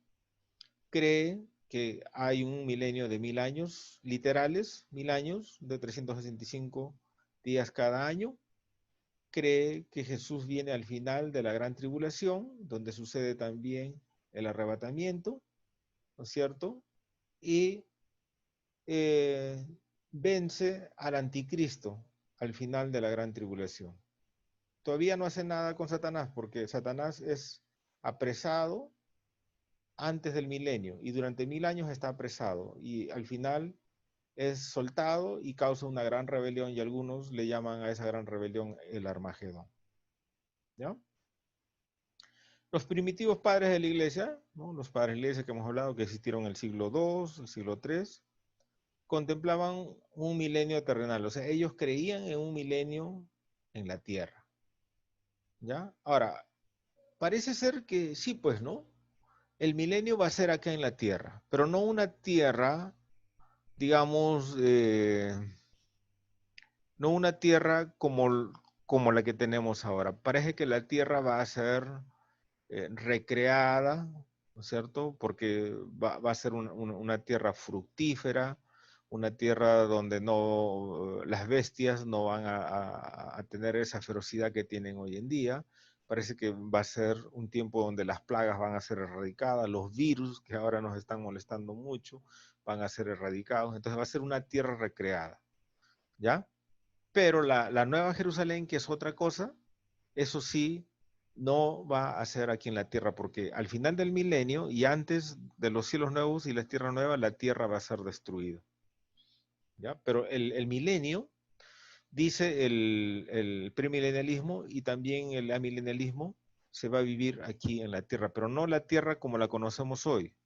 Speaker 1: cree que hay un milenio de 1000 años literales, 1000 años de 365 días cada año. Cree que Jesús viene al final de la gran tribulación, donde sucede también el arrebatamiento, ¿no es cierto? Y eh, vence al anticristo al final de la gran tribulación. Todavía no hace nada con Satanás, porque Satanás es apresado antes del milenio y durante 1000 años está apresado y al final es soltado y causa una gran rebelión, y algunos le llaman a esa gran rebelión el Armagedón. ¿Ya? Los primitivos padres de la iglesia, ¿no? Los padres de la iglesia que hemos hablado, que existieron en el siglo II, el siglo III, contemplaban un milenio terrenal. O sea, ellos creían en un milenio en la tierra. ¿Ya? Ahora, parece ser que sí, pues, ¿no? El milenio va a ser acá en la tierra, pero no una tierra, digamos, no una tierra como la que tenemos ahora. Parece que la tierra va a ser recreada, ¿no es cierto? Porque va a ser una tierra fructífera, una tierra donde no, las bestias no van a tener esa ferocidad que tienen hoy en día. Parece que va a ser un tiempo donde las plagas van a ser erradicadas, los virus que ahora nos están molestando mucho van a ser erradicados. Entonces va a ser una tierra recreada, ¿ya? Pero la Nueva Jerusalén, que es otra cosa, eso sí, no va a ser aquí en la tierra, porque al final del milenio y antes de los cielos nuevos y la tierra nueva, la tierra va a ser destruida. ¿Ya? Pero el milenio, dice el premilenialismo y también el amilenialismo, se va a vivir aquí en la tierra, pero no la tierra como la conocemos hoy,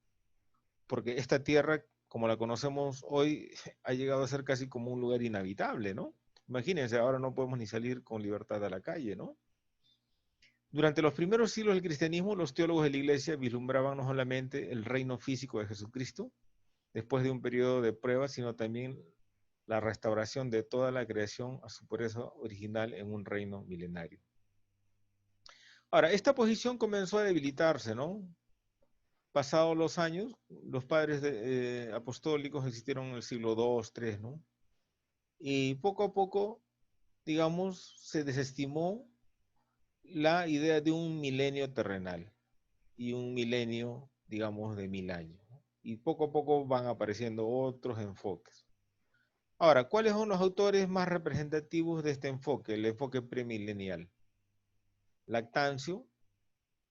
Speaker 1: porque esta tierra, como la conocemos hoy, ha llegado a ser casi como un lugar inhabitable, ¿no? Imagínense, ahora no podemos ni salir con libertad a la calle, ¿no? Durante los primeros siglos del cristianismo, los teólogos de la iglesia vislumbraban no solamente el reino físico de Jesucristo, después de un periodo de prueba, sino también la restauración de toda la creación a su pureza original en un reino milenario. Ahora, esta posición comenzó a debilitarse, ¿no? Pasados los años, los padres apostólicos existieron en el siglo II, III, ¿no? Y poco a poco, digamos, se desestimó la idea de un milenio terrenal y un milenio, digamos, de 1000 años. Y poco a poco van apareciendo otros enfoques. Ahora, ¿cuáles son los autores más representativos de este enfoque, el enfoque premilenial? Lactancio,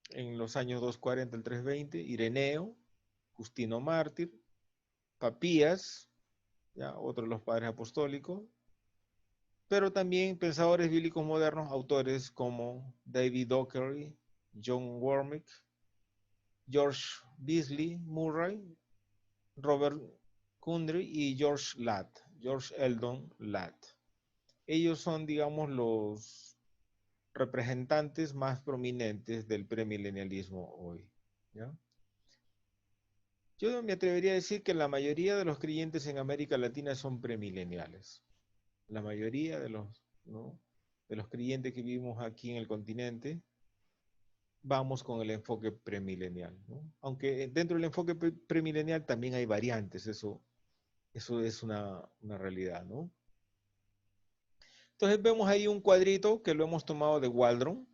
Speaker 1: en los años 240 al 320, Ireneo, Justino Mártir, Papías, ¿ya? Otro de los padres apostólicos, pero también pensadores bíblicos modernos, autores como David Dockery, John Warmick, George Beasley Murray, Robert Kundry y George Eldon Ladd. Ellos son, digamos, los representantes más prominentes del premilenialismo hoy, ¿ya? Yo me atrevería a decir que la mayoría de los creyentes en América Latina son premileniales. La mayoría de los, ¿no?, de los creyentes que vivimos aquí en el continente vamos con el enfoque premilenial, ¿no? Aunque dentro del enfoque premilenial también hay variantes, eso es una realidad, ¿no? Entonces vemos ahí un cuadrito que lo hemos tomado de Waldron.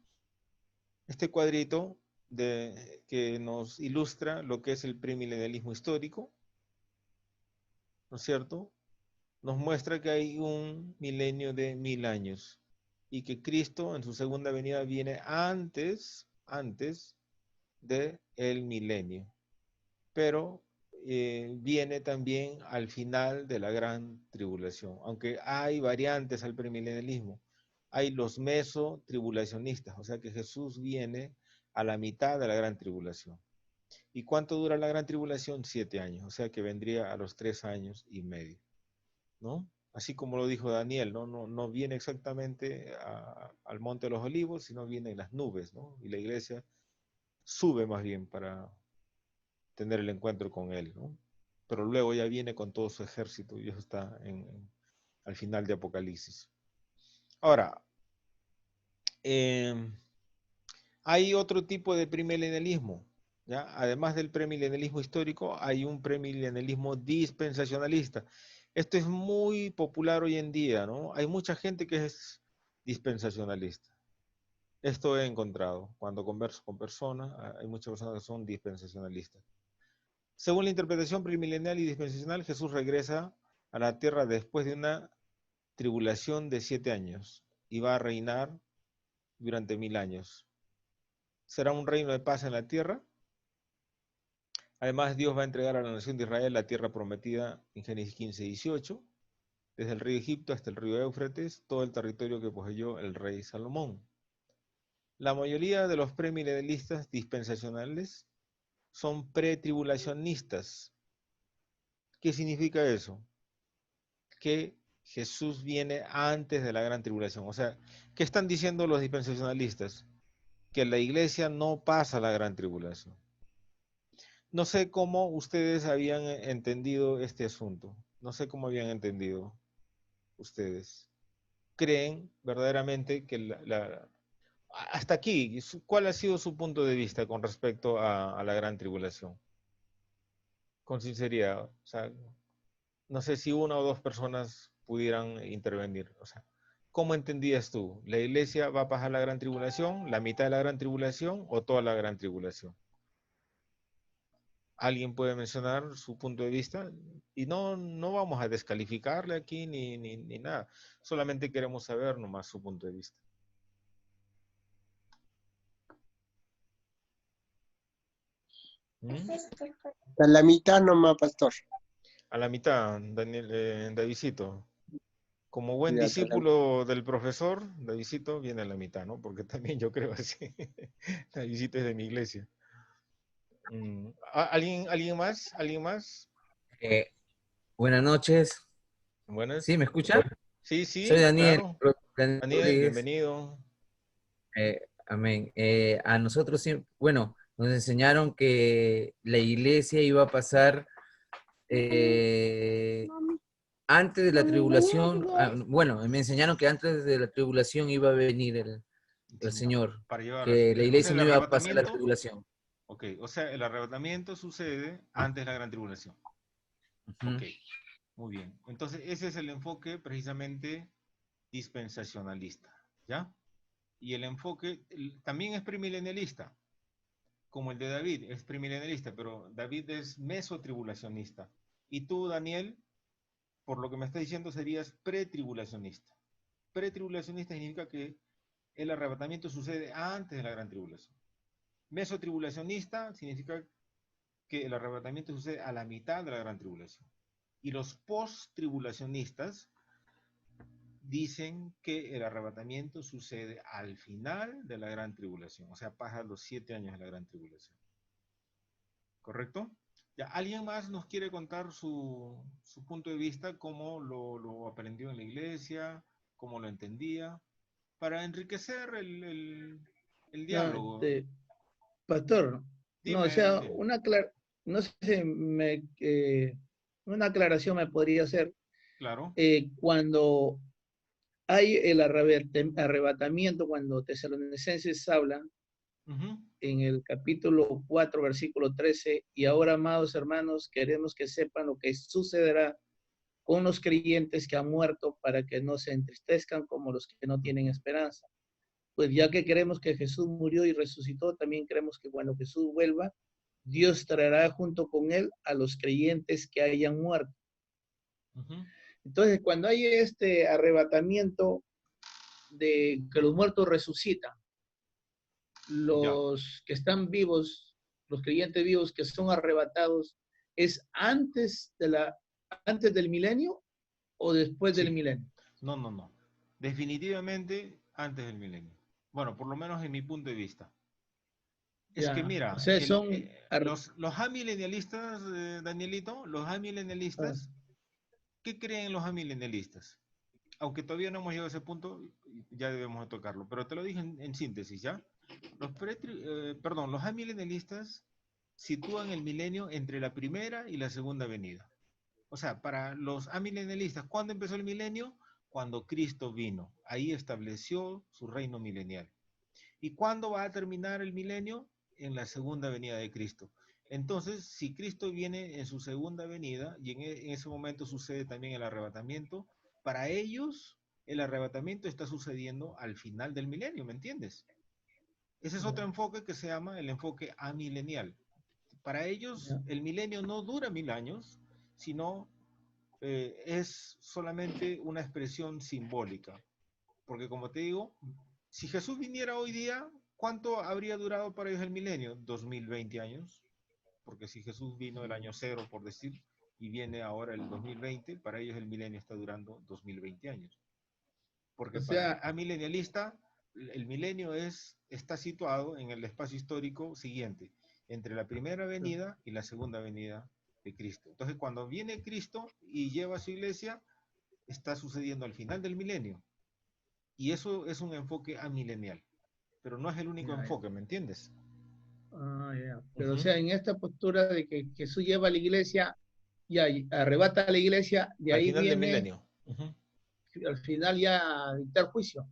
Speaker 1: Este cuadrito que nos ilustra lo que es el premilenialismo histórico, ¿no es cierto? Nos muestra que hay un milenio de 1000 años y que Cristo en su segunda venida viene antes del milenio, pero viene también al final de la gran tribulación, aunque hay variantes al premilenialismo. Hay los mesotribulacionistas, o sea que Jesús viene a la mitad de la gran tribulación. ¿Y cuánto dura la gran tribulación? 7 años, o sea que vendría a los 3 años y medio, ¿no? Así como lo dijo Daniel, no viene exactamente al Monte de los Olivos, sino viene en las nubes, ¿no? Y la iglesia sube más bien para tener el encuentro con él, ¿no? Pero luego ya viene con todo su ejército y eso está al final de Apocalipsis. Ahora, hay otro tipo de premilenialismo, ¿ya? Además del premilenialismo histórico, hay un premilenialismo dispensacionalista. Esto es muy popular hoy en día, ¿no? Hay mucha gente que es dispensacionalista. Esto he encontrado cuando converso con personas, hay muchas personas que son dispensacionalistas. Según la interpretación premilenial y dispensacional, Jesús regresa a la tierra después de una tribulación de 7 años y va a reinar durante 1000 años. ¿Será un reino de paz en la tierra? Además, Dios va a entregar a la nación de Israel la tierra prometida en Génesis 15:18, desde el río Egipto hasta el río Éufrates, todo el territorio que poseyó el rey Salomón. La mayoría de los premilenialistas dispensacionales son pretribulacionistas. ¿Qué significa eso? Que Jesús viene antes de la gran tribulación. O sea, ¿qué están diciendo los dispensacionalistas? Que la iglesia no pasa la gran tribulación. No sé cómo ustedes habían entendido este asunto. No sé cómo habían entendido ustedes. ¿Creen verdaderamente que hasta aquí, cuál ha sido su punto de vista con respecto a la gran tribulación? Con sinceridad, o sea, no sé si una o dos personas pudieran intervenir. O sea, ¿cómo entendías tú? ¿La iglesia va a pasar la gran tribulación, la mitad de la gran tribulación o toda la gran tribulación? ¿Alguien puede mencionar su punto de vista? Y no vamos a descalificarle aquí ni nada. Solamente queremos saber nomás su punto de vista. ¿Mm?
Speaker 3: A la mitad nomás, pastor.
Speaker 1: A la mitad, Daniel, Davidcito. Como buen
Speaker 3: Sí, hasta la
Speaker 1: discípulo del profesor, Davidcito viene a la mitad, ¿no? Porque también yo creo así. Davidcito es de mi iglesia. ¿Alguien más? ¿Alguien más?
Speaker 4: Eh, Buenas noches. ¿Sí?
Speaker 1: Buenas.
Speaker 4: ¿Me escucha?
Speaker 1: Sí,
Speaker 4: Soy
Speaker 1: sí,
Speaker 4: Daniel,
Speaker 1: claro.
Speaker 4: Daniel
Speaker 1: Daniel,
Speaker 4: Rodríguez.
Speaker 1: bienvenido.
Speaker 4: Amén. A nosotros, bueno, nos enseñaron que la iglesia iba a pasar antes de la tribulación. Bueno, me enseñaron que antes de la tribulación iba a venir el
Speaker 1: Sí,
Speaker 4: Señor,
Speaker 1: para llevar.
Speaker 4: que la
Speaker 1: O sea,
Speaker 4: iglesia
Speaker 1: el
Speaker 4: no iba a pasar la
Speaker 1: arrebatamiento.
Speaker 4: tribulación.
Speaker 1: Ok, o sea, el arrebatamiento sucede antes de la gran tribulación.
Speaker 4: Ujú.
Speaker 1: Ok, muy bien. Entonces, ese es el enfoque precisamente dispensacionalista, ¿ya? Y el enfoque también es premilenialista, como el de David, es premilenialista, pero David es mesotribulacionista. Y tú, Daniel, por lo que me estás diciendo, serías pretribulacionista. Pretribulacionista significa que el arrebatamiento sucede antes de la gran tribulación. Mesotribulacionista significa que el arrebatamiento sucede a la mitad de la gran tribulación. Y los post-tribulacionistas dicen que el arrebatamiento sucede al final de la gran tribulación, o sea, pasa los 7 años de la gran tribulación. ¿Correcto? Ya, ¿alguien más nos quiere contar su punto de vista, cómo lo aprendió en la iglesia, cómo lo entendía, para enriquecer el
Speaker 2: No,
Speaker 1: diálogo?
Speaker 2: pastor, no, o
Speaker 1: Dime,
Speaker 2: sea,
Speaker 1: Daniel.
Speaker 2: no sé si una aclaración me podría hacer.
Speaker 1: Claro.
Speaker 2: Cuando hay el arrebatamiento, cuando Tesalonicenses hablan
Speaker 1: Ujú.
Speaker 2: en el capítulo 4, versículo 13, y ahora, amados hermanos, queremos que sepan lo que sucederá con los creyentes que han muerto para que no se entristezcan como los que no tienen esperanza. Pues ya que queremos que Jesús murió y resucitó, también creemos que cuando Jesús vuelva, Dios traerá junto con él a los creyentes que hayan muerto.
Speaker 1: Ujú.
Speaker 2: Entonces, cuando hay este arrebatamiento de que los muertos resucitan,
Speaker 1: Ya.
Speaker 2: los que están vivos, los creyentes vivos que son arrebatados, ¿es antes del milenio o después del
Speaker 1: Sí.
Speaker 2: milenio?
Speaker 1: No. Definitivamente antes del milenio. Bueno, por lo menos en mi punto de vista. Es que
Speaker 2: Ya, o
Speaker 1: mira,
Speaker 2: sea, son...
Speaker 1: los amilenialistas, Danielito, los amilenialistas, ¿qué creen los amilenialistas? Aunque todavía no hemos llegado a ese punto, ya debemos de tocarlo, pero te lo dije en síntesis, ¿ya? Los amilenialistas sitúan el milenio entre la primera y la segunda venida. O sea, para los amilenialistas, ¿cuándo empezó el milenio? Cuando Cristo vino. Ahí estableció su reino milenial. ¿Y cuándo va a terminar el milenio? En la segunda venida de Cristo. Entonces, si Cristo viene en su segunda venida, y en ese momento sucede también el arrebatamiento, para ellos el arrebatamiento está sucediendo al final del milenio, ¿me entiendes? Ese es otro enfoque que se llama el enfoque amilenial. Para ellos
Speaker 2: Ya,
Speaker 1: el milenio no dura 1000 años, sino es solamente una expresión simbólica. Porque como te digo, si Jesús viniera hoy día, ¿cuánto habría durado para ellos el milenio? 2020 años. porque si Jesús vino el año cero, por decir, y viene ahora el 2020, para ellos el milenio está durando 2020 años. Porque
Speaker 2: O
Speaker 1: para
Speaker 2: sea,
Speaker 1: el amilenialista, el milenio está situado en el espacio histórico siguiente, entre la primera venida y la segunda venida de Cristo. Entonces, cuando viene Cristo y lleva a su iglesia, está sucediendo al final del milenio. Y eso es un enfoque amilenial. Pero no es el único
Speaker 2: ya,
Speaker 1: enfoque, ¿me entiendes?
Speaker 2: ya. Pero o
Speaker 1: Ujú.
Speaker 2: sea, en esta postura de que Jesús lleva a la iglesia y arrebata a la iglesia, de
Speaker 1: Al
Speaker 2: ahí
Speaker 1: final del
Speaker 2: viene
Speaker 1: milenio. Ujú.
Speaker 2: al final ya a dictar juicio,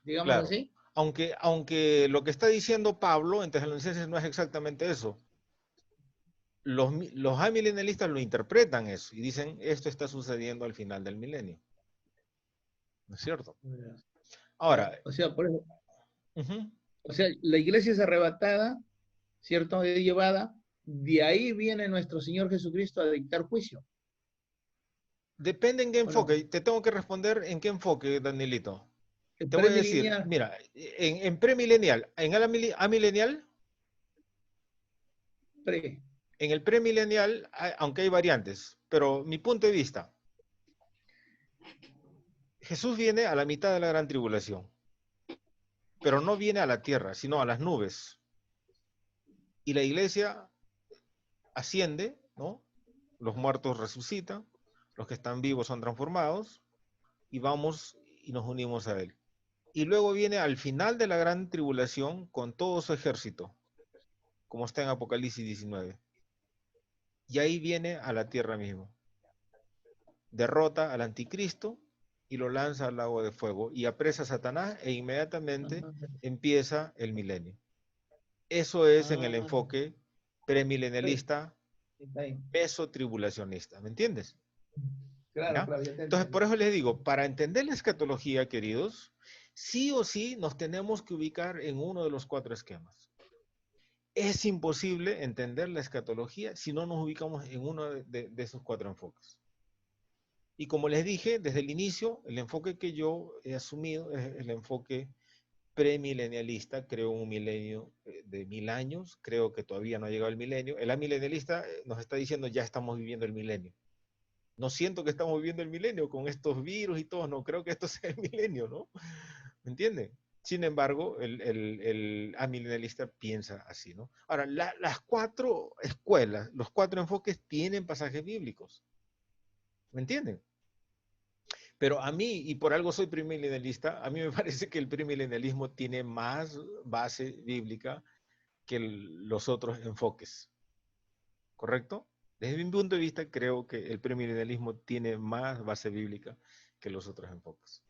Speaker 2: digamos
Speaker 1: Claro.
Speaker 2: así.
Speaker 1: Aunque lo que está diciendo Pablo en Tesalonicenses no es exactamente eso. Los amilenialistas lo interpretan eso y dicen, esto está sucediendo al final del milenio. ¿No es cierto? Ahora,
Speaker 2: O sea, por eso,
Speaker 1: ujú,
Speaker 2: o sea, la iglesia es arrebatada, ¿cierto? Es llevada, de ahí viene nuestro Señor Jesucristo a dictar juicio,
Speaker 1: depende en qué
Speaker 2: ¿o no?
Speaker 1: enfoque. Te tengo que responder en qué enfoque, Danielito.
Speaker 2: El
Speaker 1: Te voy a decir,
Speaker 2: premilenial,
Speaker 1: mira, en premilenial, en el amilenial,
Speaker 2: pre,
Speaker 1: en el premilenial, aunque hay variantes, pero mi punto de vista, Jesús viene a la mitad de la gran tribulación, pero no viene a la tierra, sino a las nubes. Y la iglesia asciende, ¿no? Los muertos resucitan, los que están vivos son transformados, y vamos y nos unimos a Él. Y luego viene al final de la gran tribulación con todo su ejército, como está en Apocalipsis 19. Y ahí viene a la tierra mismo. Derrota al anticristo y lo lanza al lago de fuego y apresa a Satanás e inmediatamente empieza el milenio. Eso es en el
Speaker 2: ah,
Speaker 1: enfoque
Speaker 2: pre,
Speaker 1: premilenialista,
Speaker 2: está ahí.
Speaker 1: mesotribulacionista, ¿me entiendes?
Speaker 2: Claro,
Speaker 1: ¿Ya?
Speaker 2: claro, ya te
Speaker 1: Entonces, por
Speaker 2: entendí.
Speaker 1: eso les digo, para entender la escatología, queridos, sí o sí nos tenemos que ubicar en uno de los cuatro esquemas. Es imposible entender la escatología si no nos ubicamos en uno de esos cuatro enfoques. Y como les dije desde el inicio, el enfoque que yo he asumido es el enfoque premilenialista. Creo un milenio de 1000 años, creo que todavía no ha llegado el milenio. El amilenialista nos está diciendo ya estamos viviendo el milenio. No siento que estamos viviendo el milenio con estos virus y todo, no creo que esto sea el milenio, ¿no? ¿Me entienden? Sin embargo, el amilenialista piensa así, ¿no? Ahora, las cuatro escuelas, los cuatro enfoques tienen pasajes bíblicos, ¿me entienden? Pero a mí, y por algo soy premilenialista, a mí me parece que el premilenialismo tiene más base bíblica que los otros enfoques, ¿correcto? Desde mi punto de vista, creo que el premilenialismo tiene más base bíblica que los otros enfoques.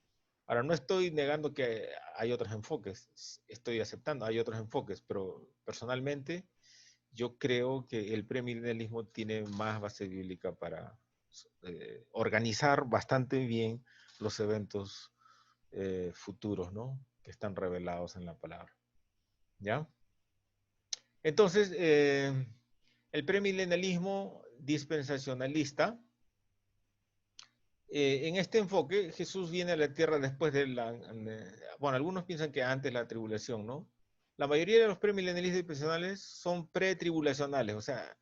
Speaker 1: Ahora, no estoy negando que hay otros enfoques, estoy aceptando, hay otros enfoques, pero personalmente yo creo que el premilenialismo tiene más base bíblica para organizar bastante bien los eventos futuros, ¿no? Que están revelados en la palabra. ¿Ya? Entonces, el premilenialismo dispensacionalista, en este enfoque, Jesús viene a la tierra después de la... bueno, algunos piensan que antes de la tribulación, ¿no? La mayoría de los premilenialistas dispensacionales son pretribulacionales, o sea,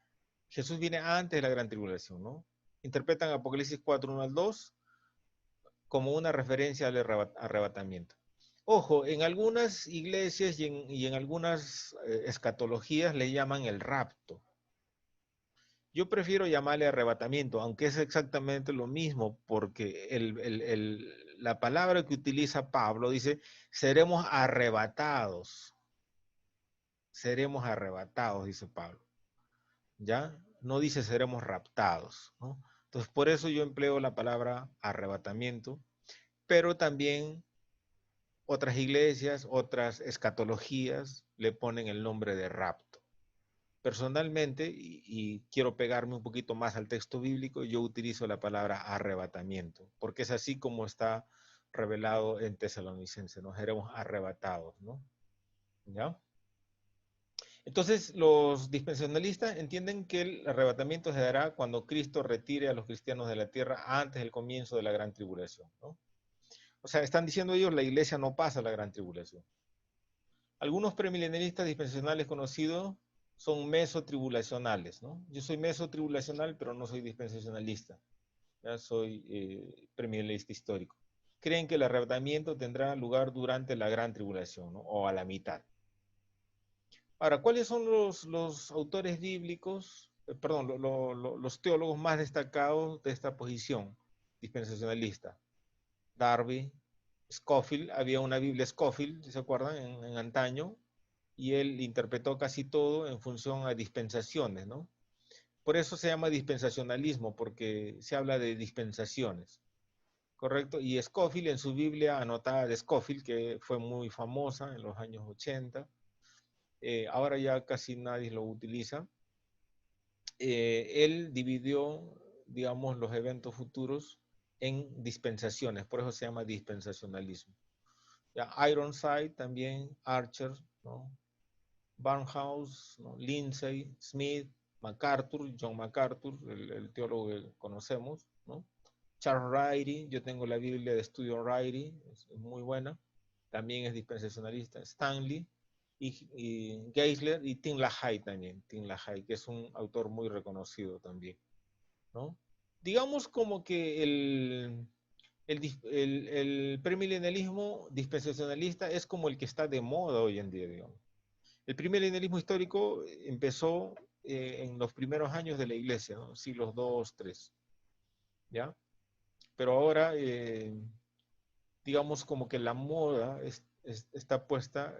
Speaker 1: Jesús viene antes de la gran tribulación, ¿no? Interpretan Apocalipsis 4, 1 al 2 como una referencia al arrebatamiento. Ojo, en algunas iglesias y en algunas escatologías le llaman el rapto. Yo prefiero llamarle arrebatamiento, aunque es exactamente lo mismo, porque la palabra que utiliza Pablo dice, seremos arrebatados, dice Pablo, ¿ya? No dice seremos raptados, ¿no? Entonces, por eso yo empleo la palabra arrebatamiento, pero también otras iglesias, otras escatologías le ponen el nombre de rapto. Personalmente, y quiero pegarme un poquito más al texto bíblico, yo utilizo la palabra arrebatamiento, porque es así como está revelado en Tesalonicenses, nos seremos arrebatados, ¿no? ¿Ya? Entonces, los dispensacionalistas entienden que el arrebatamiento se dará cuando Cristo retire a los cristianos de la tierra antes del comienzo de la gran tribulación, ¿no? O sea, están diciendo ellos, la iglesia no pasa la gran tribulación. Algunos premilenialistas dispensacionales conocidos son mesotribulacionales, ¿no? Yo soy mesotribulacional, pero no soy dispensacionalista. Ya soy premilenialista histórico. Creen que el arrebatamiento tendrá lugar durante la gran tribulación, ¿no? O a la mitad. Ahora, ¿cuáles son los autores bíblicos, perdón, los teólogos más destacados de esta posición dispensacionalista? Darby, Scofield, había una Biblia Scofield, ¿se acuerdan? En antaño, y él interpretó casi todo en función a dispensaciones, ¿no? Por eso se llama dispensacionalismo, porque se habla de dispensaciones, ¿correcto? Y Scofield en su Biblia anotada de Scofield, que fue muy famosa en los años 80, ahora ya casi nadie lo utiliza, él dividió, digamos, los eventos futuros en dispensaciones, por eso se llama dispensacionalismo. Ya, Ironside también, Archer, ¿no? Barnhouse, ¿no? Lindsay, Smith, MacArthur, John MacArthur, el teólogo que conocemos, ¿no? Charles Ryrie, yo tengo la Biblia de estudio Ryrie, es muy buena, también es dispensacionalista. Stanley y Geisler y Tim LaHaye también, Tim LaHaye, que es un autor muy reconocido también, ¿no? Digamos como que el premilenialismo dispensacionalista es como el que está de moda hoy en día, digamos. El premilenialismo histórico empezó en los primeros años de la iglesia, ¿no? Siglos II, III, ¿ya? Pero ahora, digamos como que la moda está puesta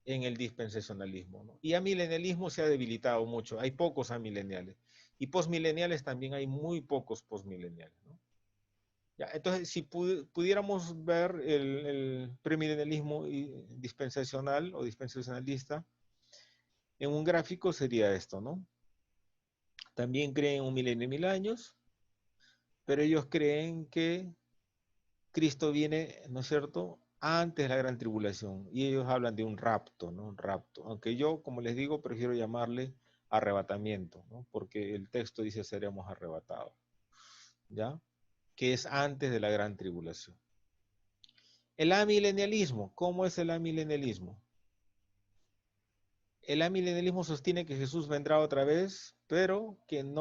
Speaker 1: en el dispensacionalismo, ¿no? Y amilenialismo se ha debilitado mucho, hay pocos amileniales. Y postmileniales también hay muy pocos postmileniales, ¿no? Ya, entonces, si pudiéramos ver el premilenialismo dispensacional o dispensacionalista, en un gráfico sería esto, ¿no? También creen un milenio y 1000 años, pero ellos creen que Cristo viene, ¿no es cierto?, antes de la gran tribulación. Y ellos hablan de un rapto, ¿no? Un rapto. Aunque yo, como les digo, prefiero llamarle arrebatamiento, ¿no? Porque el texto dice seremos arrebatados, ¿ya? Que es antes de la gran tribulación. El amilenialismo, ¿cómo es el amilenialismo? El amilenialismo sostiene que Jesús vendrá otra vez, pero que Él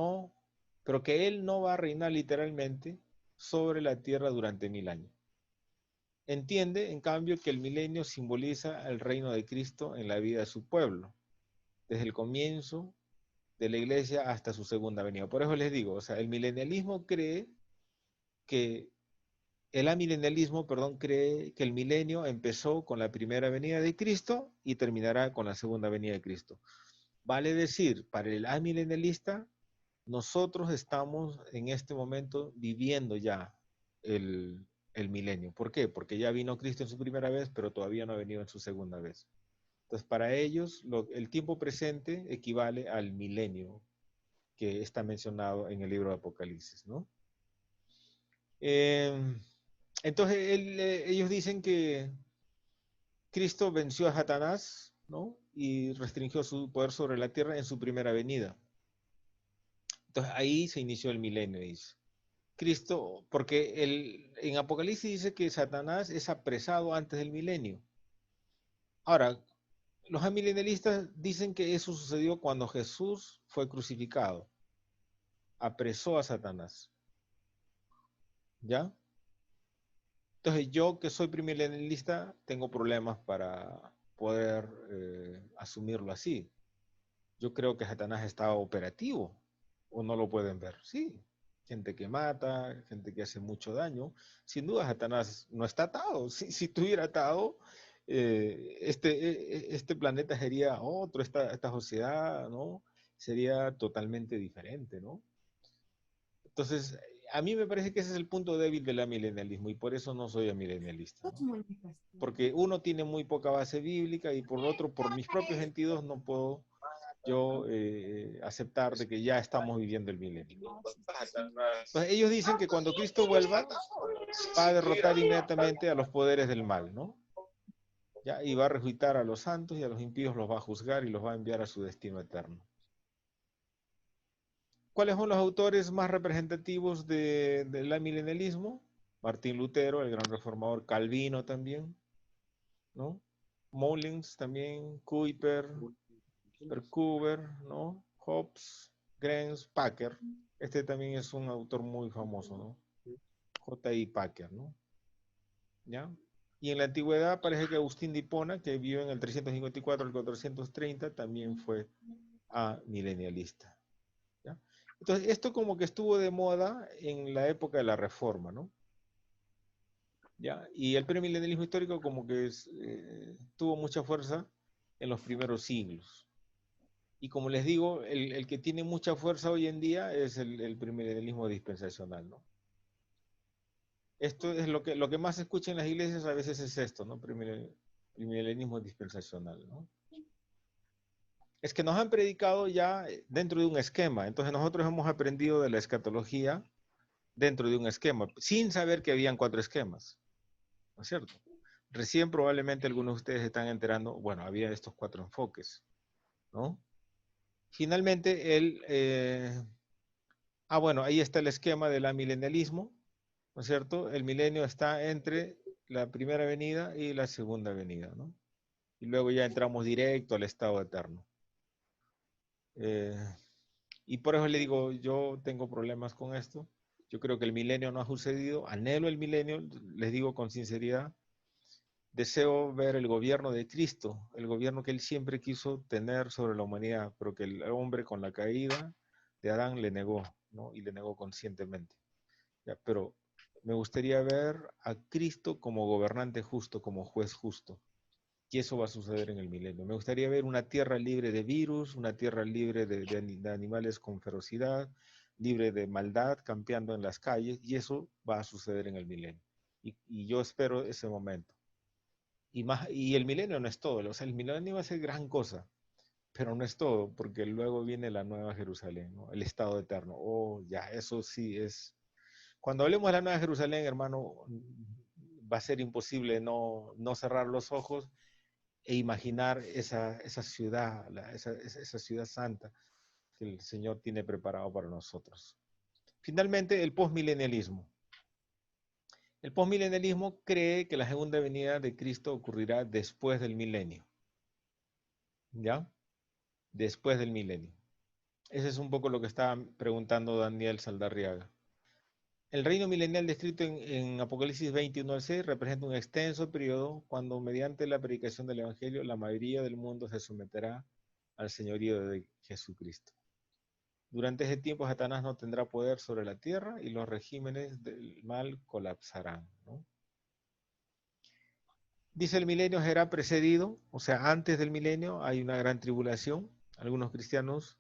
Speaker 1: no va a reinar literalmente sobre la tierra durante 1000 años. Entiende, en cambio, que el milenio simboliza el reino de Cristo en la vida de su pueblo, desde el comienzo de la iglesia hasta su segunda venida. Por eso les digo, o sea, el milenialismo cree que el amilenialismo, perdón, cree que el milenio empezó con la primera venida de Cristo y terminará con la segunda venida de Cristo. Vale decir, para el amilenialista, nosotros estamos en este momento viviendo ya el milenio. ¿Por qué? Porque ya vino Cristo en su primera vez, pero todavía no ha venido en su segunda vez. Entonces, para ellos, el tiempo presente equivale al milenio que está mencionado en el libro de Apocalipsis, ¿no? Entonces, ellos dicen que Cristo venció a Satanás, ¿no? Y restringió su poder sobre la tierra en su primera venida. Entonces, ahí se inició el milenio, dice. Cristo, porque en Apocalipsis dice que Satanás es apresado antes del milenio. Ahora, los amilenialistas dicen que eso sucedió cuando Jesús fue crucificado. Apresó a Satanás. ¿Ya? Entonces yo que soy premilenialista tengo problemas para poder asumirlo así. Yo creo que Satanás está operativo o no lo pueden ver. Sí, gente que mata, gente que hace mucho daño. Sin duda Satanás no está atado. Si estuviera atado, este planeta sería otro, esta sociedad, ¿no? Sería totalmente diferente, ¿no? Entonces, a mí me parece que ese es el punto débil del amilenialismo y por eso no soy amilenialista, ¿no? Porque uno tiene muy poca base bíblica y por otro, por mis propios sentidos, no puedo yo aceptar de que ya estamos viviendo el milenio. Entonces, ellos dicen que cuando Cristo vuelva, va a derrotar inmediatamente a los poderes del mal, ¿no? ¿Ya? Y va a resucitar a los santos y a los impíos los va a juzgar y los va a enviar a su destino eterno. ¿Cuáles son los autores más representativos del amilenialismo? Martín Lutero, el gran reformador, Calvino también, ¿no? Moulins también, Kuyper, Percover, ¿no? Hobbes, Granz, Packer. Este también es un autor muy famoso, ¿no? J.I. Packer, ¿no? ¿Ya? Y en la antigüedad parece que Agustín de Hipona, que vivió en el 354 al 430, también fue amilenialista. ¿Ya? Entonces, esto como que estuvo de moda en la época de la Reforma, ¿no? ¿Ya? Y el premilenialismo histórico como que tuvo mucha fuerza en los primeros siglos. Y como les digo, el que tiene mucha fuerza hoy en día es el premilenialismo dispensacional, ¿no? Esto es lo que más se escucha en las iglesias a veces es esto, ¿no? Premilenialismo dispensacional, ¿no? Es que nos han predicado ya dentro de un esquema, entonces nosotros hemos aprendido de la escatología dentro de un esquema, sin saber que habían 4 esquemas, ¿no es cierto? Recién probablemente algunos de ustedes están enterando, bueno, había estos 4 enfoques, ¿no? Finalmente, bueno, ahí está el esquema del amilenialismo, ¿no es cierto? El milenio está entre la primera venida y la segunda venida, ¿no? Y luego ya entramos directo al estado eterno. Y por eso le digo, yo tengo problemas con esto. Yo creo que el milenio no ha sucedido. Anhelo el milenio, les digo con sinceridad. Deseo ver el gobierno de Cristo, el gobierno que él siempre quiso tener sobre la humanidad, pero que el hombre con la caída de Adán le negó, ¿no? Y le negó conscientemente. Ya, pero me gustaría ver a Cristo como gobernante justo, como juez justo. Y eso va a suceder en el milenio. Me gustaría ver una tierra libre de virus, una tierra libre de animales con ferocidad, libre de maldad, campeando en las calles, y eso va a suceder en el milenio. Y yo espero ese momento. Y el milenio no es todo, o sea, el milenio va a ser gran cosa, pero no es todo, porque luego viene la nueva Jerusalén, ¿no? El estado eterno. Oh, ya, eso sí es. Cuando hablemos de la nueva Jerusalén, hermano, va a ser imposible no cerrar los ojos e imaginar esa ciudad, esa ciudad santa que el Señor tiene preparado para nosotros. Finalmente, el postmilenialismo. El postmilenialismo cree que la segunda venida de Cristo ocurrirá después del milenio. ¿Ya? Después del milenio. Ese es un poco lo que estaba preguntando Daniel Saldarriaga. El reino milenial descrito en Apocalipsis 21 al 6 representa un extenso periodo cuando mediante la predicación del Evangelio la mayoría del mundo se someterá al señorío de Jesucristo. Durante ese tiempo Satanás no tendrá poder sobre la tierra y los regímenes del mal colapsarán, ¿no? Dice el milenio será precedido, o sea, antes del milenio hay una gran tribulación. Algunos cristianos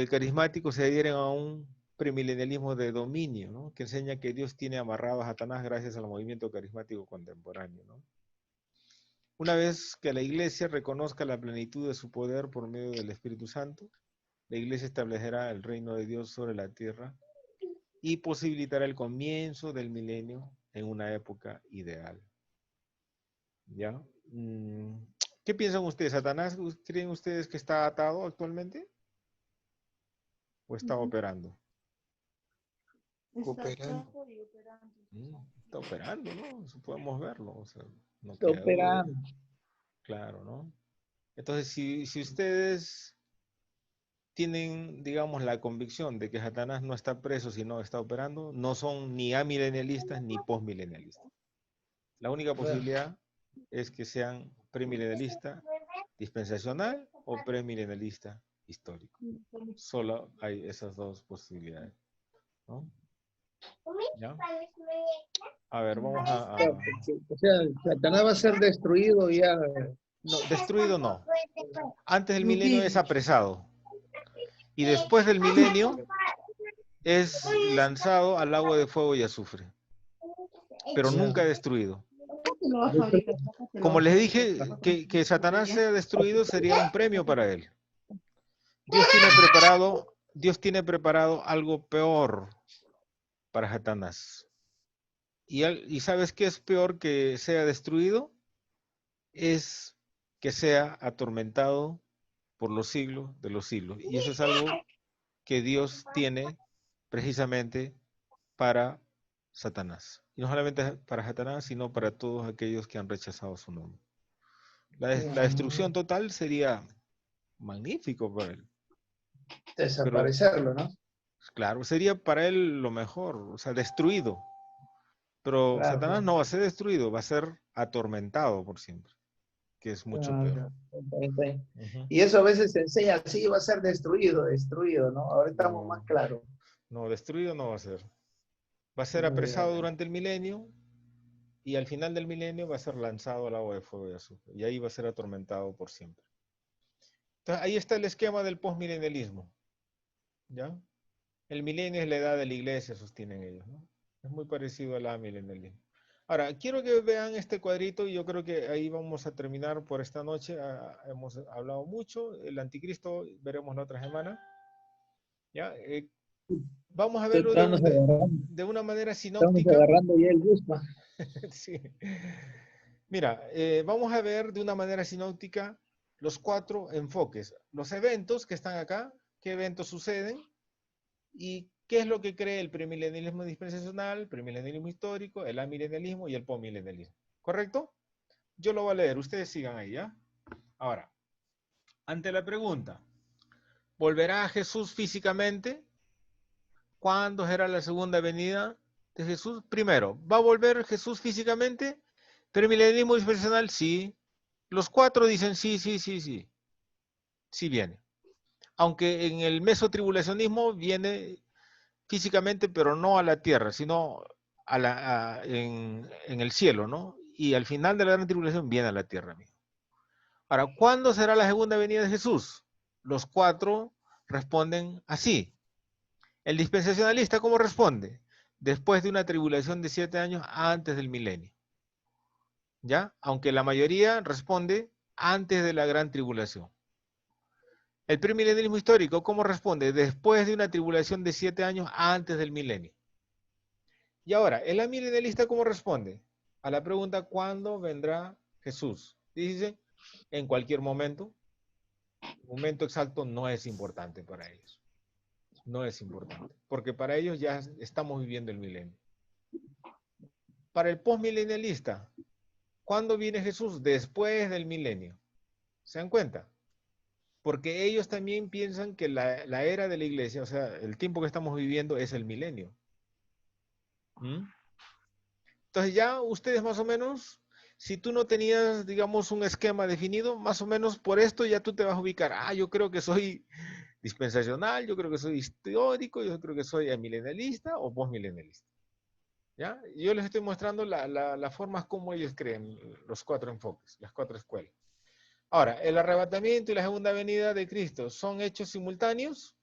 Speaker 1: carismáticos se adhieren a un premilenialismo de dominio, ¿no? Que enseña que Dios tiene amarrado a Satanás gracias al movimiento carismático contemporáneo, ¿no? Una vez que la iglesia reconozca la plenitud de su poder por medio del Espíritu Santo, la iglesia establecerá el reino de Dios sobre la tierra y posibilitará el comienzo del milenio en una época ideal. ¿Ya? ¿Qué piensan ustedes? ¿Satanás creen ustedes que está atado actualmente? ¿O está operando?
Speaker 3: Operando.
Speaker 1: Está operando, ¿no? Eso podemos verlo, o sea, no
Speaker 2: Está
Speaker 1: queda duda.
Speaker 2: operando.
Speaker 1: Claro, ¿no? Entonces, si ustedes tienen, digamos, la convicción de que Satanás no está preso, sino está operando, no son ni amilenialistas ni postmilenialistas. La única posibilidad es que sean premilenialista dispensacional o premilenialista histórico. Solo hay esas dos posibilidades, ¿no? ¿Ya? A ver, vamos
Speaker 2: O sea, Satanás va a ser destruido ya.
Speaker 1: No, destruido no. Antes del milenio es apresado. Y después del milenio es lanzado al agua de fuego y azufre. Pero nunca destruido. Como les dije, que Satanás sea destruido sería un premio para él. Dios tiene preparado algo peor para Satanás. ¿Y sabes qué es peor que sea destruido? Es que sea atormentado por los siglos de los siglos. Y eso es algo que Dios tiene precisamente para Satanás. Y no solamente para Satanás, sino para todos aquellos que han rechazado su nombre. La destrucción total sería magnífico para él.
Speaker 2: Desaparecerlo, ¿no?
Speaker 1: Claro, sería para él lo mejor, o sea, destruido. Pero
Speaker 2: Claro,
Speaker 1: Satanás
Speaker 2: claro.
Speaker 1: no va a ser destruido, va a ser atormentado por siempre, que es mucho
Speaker 2: Ah,
Speaker 1: peor.
Speaker 2: ya. Está bien, está bien.
Speaker 1: Ujú.
Speaker 2: Y eso a veces se enseña así, va a ser destruido, destruido, ¿no? Ahora estamos más
Speaker 1: No,
Speaker 2: claros.
Speaker 1: no, destruido no va a ser. Va a ser
Speaker 2: Ya, ya,
Speaker 1: apresado
Speaker 2: ya.
Speaker 1: durante el milenio y al final del milenio va a ser lanzado al agua de fuego y azufre. Y ahí va a ser atormentado por siempre. Entonces, ahí está el esquema del postmilenialismo, ¿ya? El milenio es la edad de la iglesia, sostienen ellos, ¿no? Es muy parecido al amilenialismo. Ahora, quiero que vean este cuadrito y yo creo que ahí vamos a terminar por esta noche. Hemos hablado mucho. El anticristo veremos la otra semana. ¿Ya? Vamos a verlo de una manera
Speaker 2: Estamos
Speaker 1: sinóptica.
Speaker 2: agarrando ya el gusto.
Speaker 1: Sí. Mira, vamos a ver de una manera sinóptica los 4 enfoques. Los eventos que están acá, qué eventos suceden y qué es lo que cree el premilenialismo dispensacional, el premilenialismo histórico, el amilenialismo y el postmilenialismo. ¿Correcto? Yo lo voy a leer, ustedes sigan ahí, ¿ya? Ahora, ante la pregunta, ¿volverá Jesús físicamente? ¿Cuándo será la segunda venida de Jesús? Primero, ¿va a volver Jesús físicamente? Premilenialismo dispensacional, sí. Los 4 dicen sí, sí, sí, sí. Sí viene. Aunque en el mesotribulacionismo viene físicamente, pero no a la tierra, sino en el cielo, ¿no? Y al final de la gran tribulación viene a la tierra, amigo. Ahora, ¿cuándo será la segunda venida de Jesús? Los 4 responden así. El dispensacionalista, ¿cómo responde? Después de una tribulación de 7 años antes del milenio. ¿Ya? Aunque la mayoría responde antes de la gran tribulación. El premilenialismo histórico, ¿cómo responde? Después de una tribulación de 7 años antes del milenio. Y ahora, el amilenialista, ¿cómo responde? A la pregunta, ¿cuándo vendrá Jesús? Dice, en cualquier momento. El momento exacto no es importante para ellos. No es importante. Porque para ellos ya estamos viviendo el milenio. Para el postmilenialista, ¿cuándo viene Jesús? Después del milenio. ¿Se dan cuenta? Porque ellos también piensan que la era de la iglesia, o sea, el tiempo que estamos viviendo es el milenio. ¿Mm? Entonces ya ustedes más o menos, si tú no tenías, digamos, un esquema definido, más o menos por esto ya tú te vas a ubicar. Ah, yo creo que soy dispensacional, yo creo que soy histórico, yo creo que soy amilenialista o postmilenialista. ¿Ya? Yo les estoy mostrando las formas como ellos creen los 4 enfoques, las 4 escuelas. Ahora, el arrebatamiento y la segunda venida de Cristo son hechos simultáneos,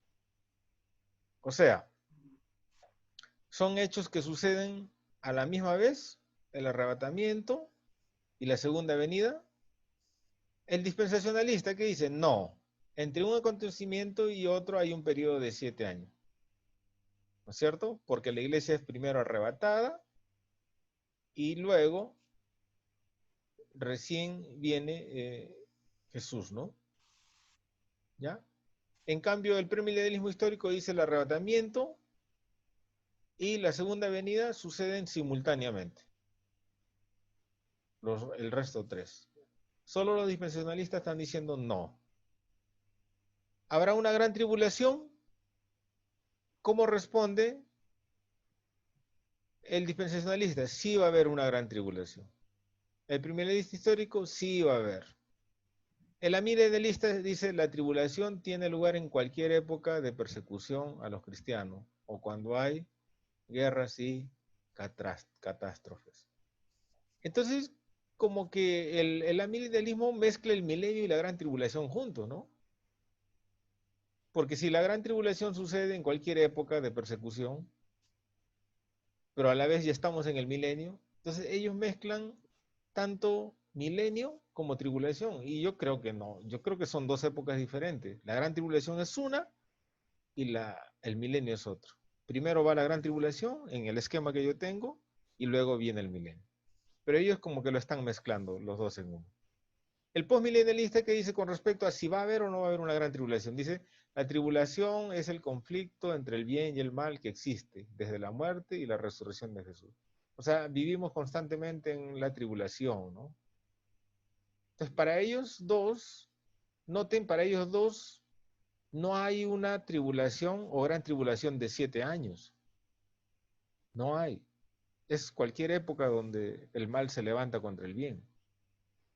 Speaker 1: o sea, son hechos que suceden a la misma vez, el arrebatamiento y la segunda venida. El dispensacionalista que dice, no, entre un acontecimiento y otro hay un periodo de 7 años, ¿no es cierto? Porque la iglesia es primero arrebatada y luego recién viene Jesús, ¿no? ¿Ya? En cambio, el premilenialismo histórico dice el arrebatamiento y la segunda venida suceden simultáneamente, el resto 3. Solo los dispensacionalistas están diciendo no. ¿Habrá una gran tribulación? ¿Cómo responde el dispensacionalista? Sí va a haber una gran tribulación. El premilenialista histórico sí va a haber. El amilenialista dice la tribulación tiene lugar en cualquier época de persecución a los cristianos o cuando hay guerras y catástrofes. Entonces, como que el amilenialismo mezcla el milenio y la gran tribulación juntos, ¿no? Porque si la gran tribulación sucede en cualquier época de persecución, pero a la vez ya estamos en el milenio, entonces ellos mezclan tanto milenio como tribulación. Y yo creo que no, yo creo que son 2 épocas diferentes. La gran tribulación es una y el milenio es otro. Primero va la gran tribulación en el esquema que yo tengo y luego viene el milenio. Pero ellos como que lo están mezclando los dos en uno. El postmilenialista que dice con respecto a si va a haber o no va a haber una gran tribulación, dice, la tribulación es el conflicto entre el bien y el mal que existe desde la muerte y la resurrección de Jesús. O sea, vivimos constantemente en la tribulación, ¿no? Entonces, para ellos dos, Noten, para ellos dos no hay una tribulación o gran tribulación de 7 años. No hay. Es cualquier época donde el mal se levanta contra el bien.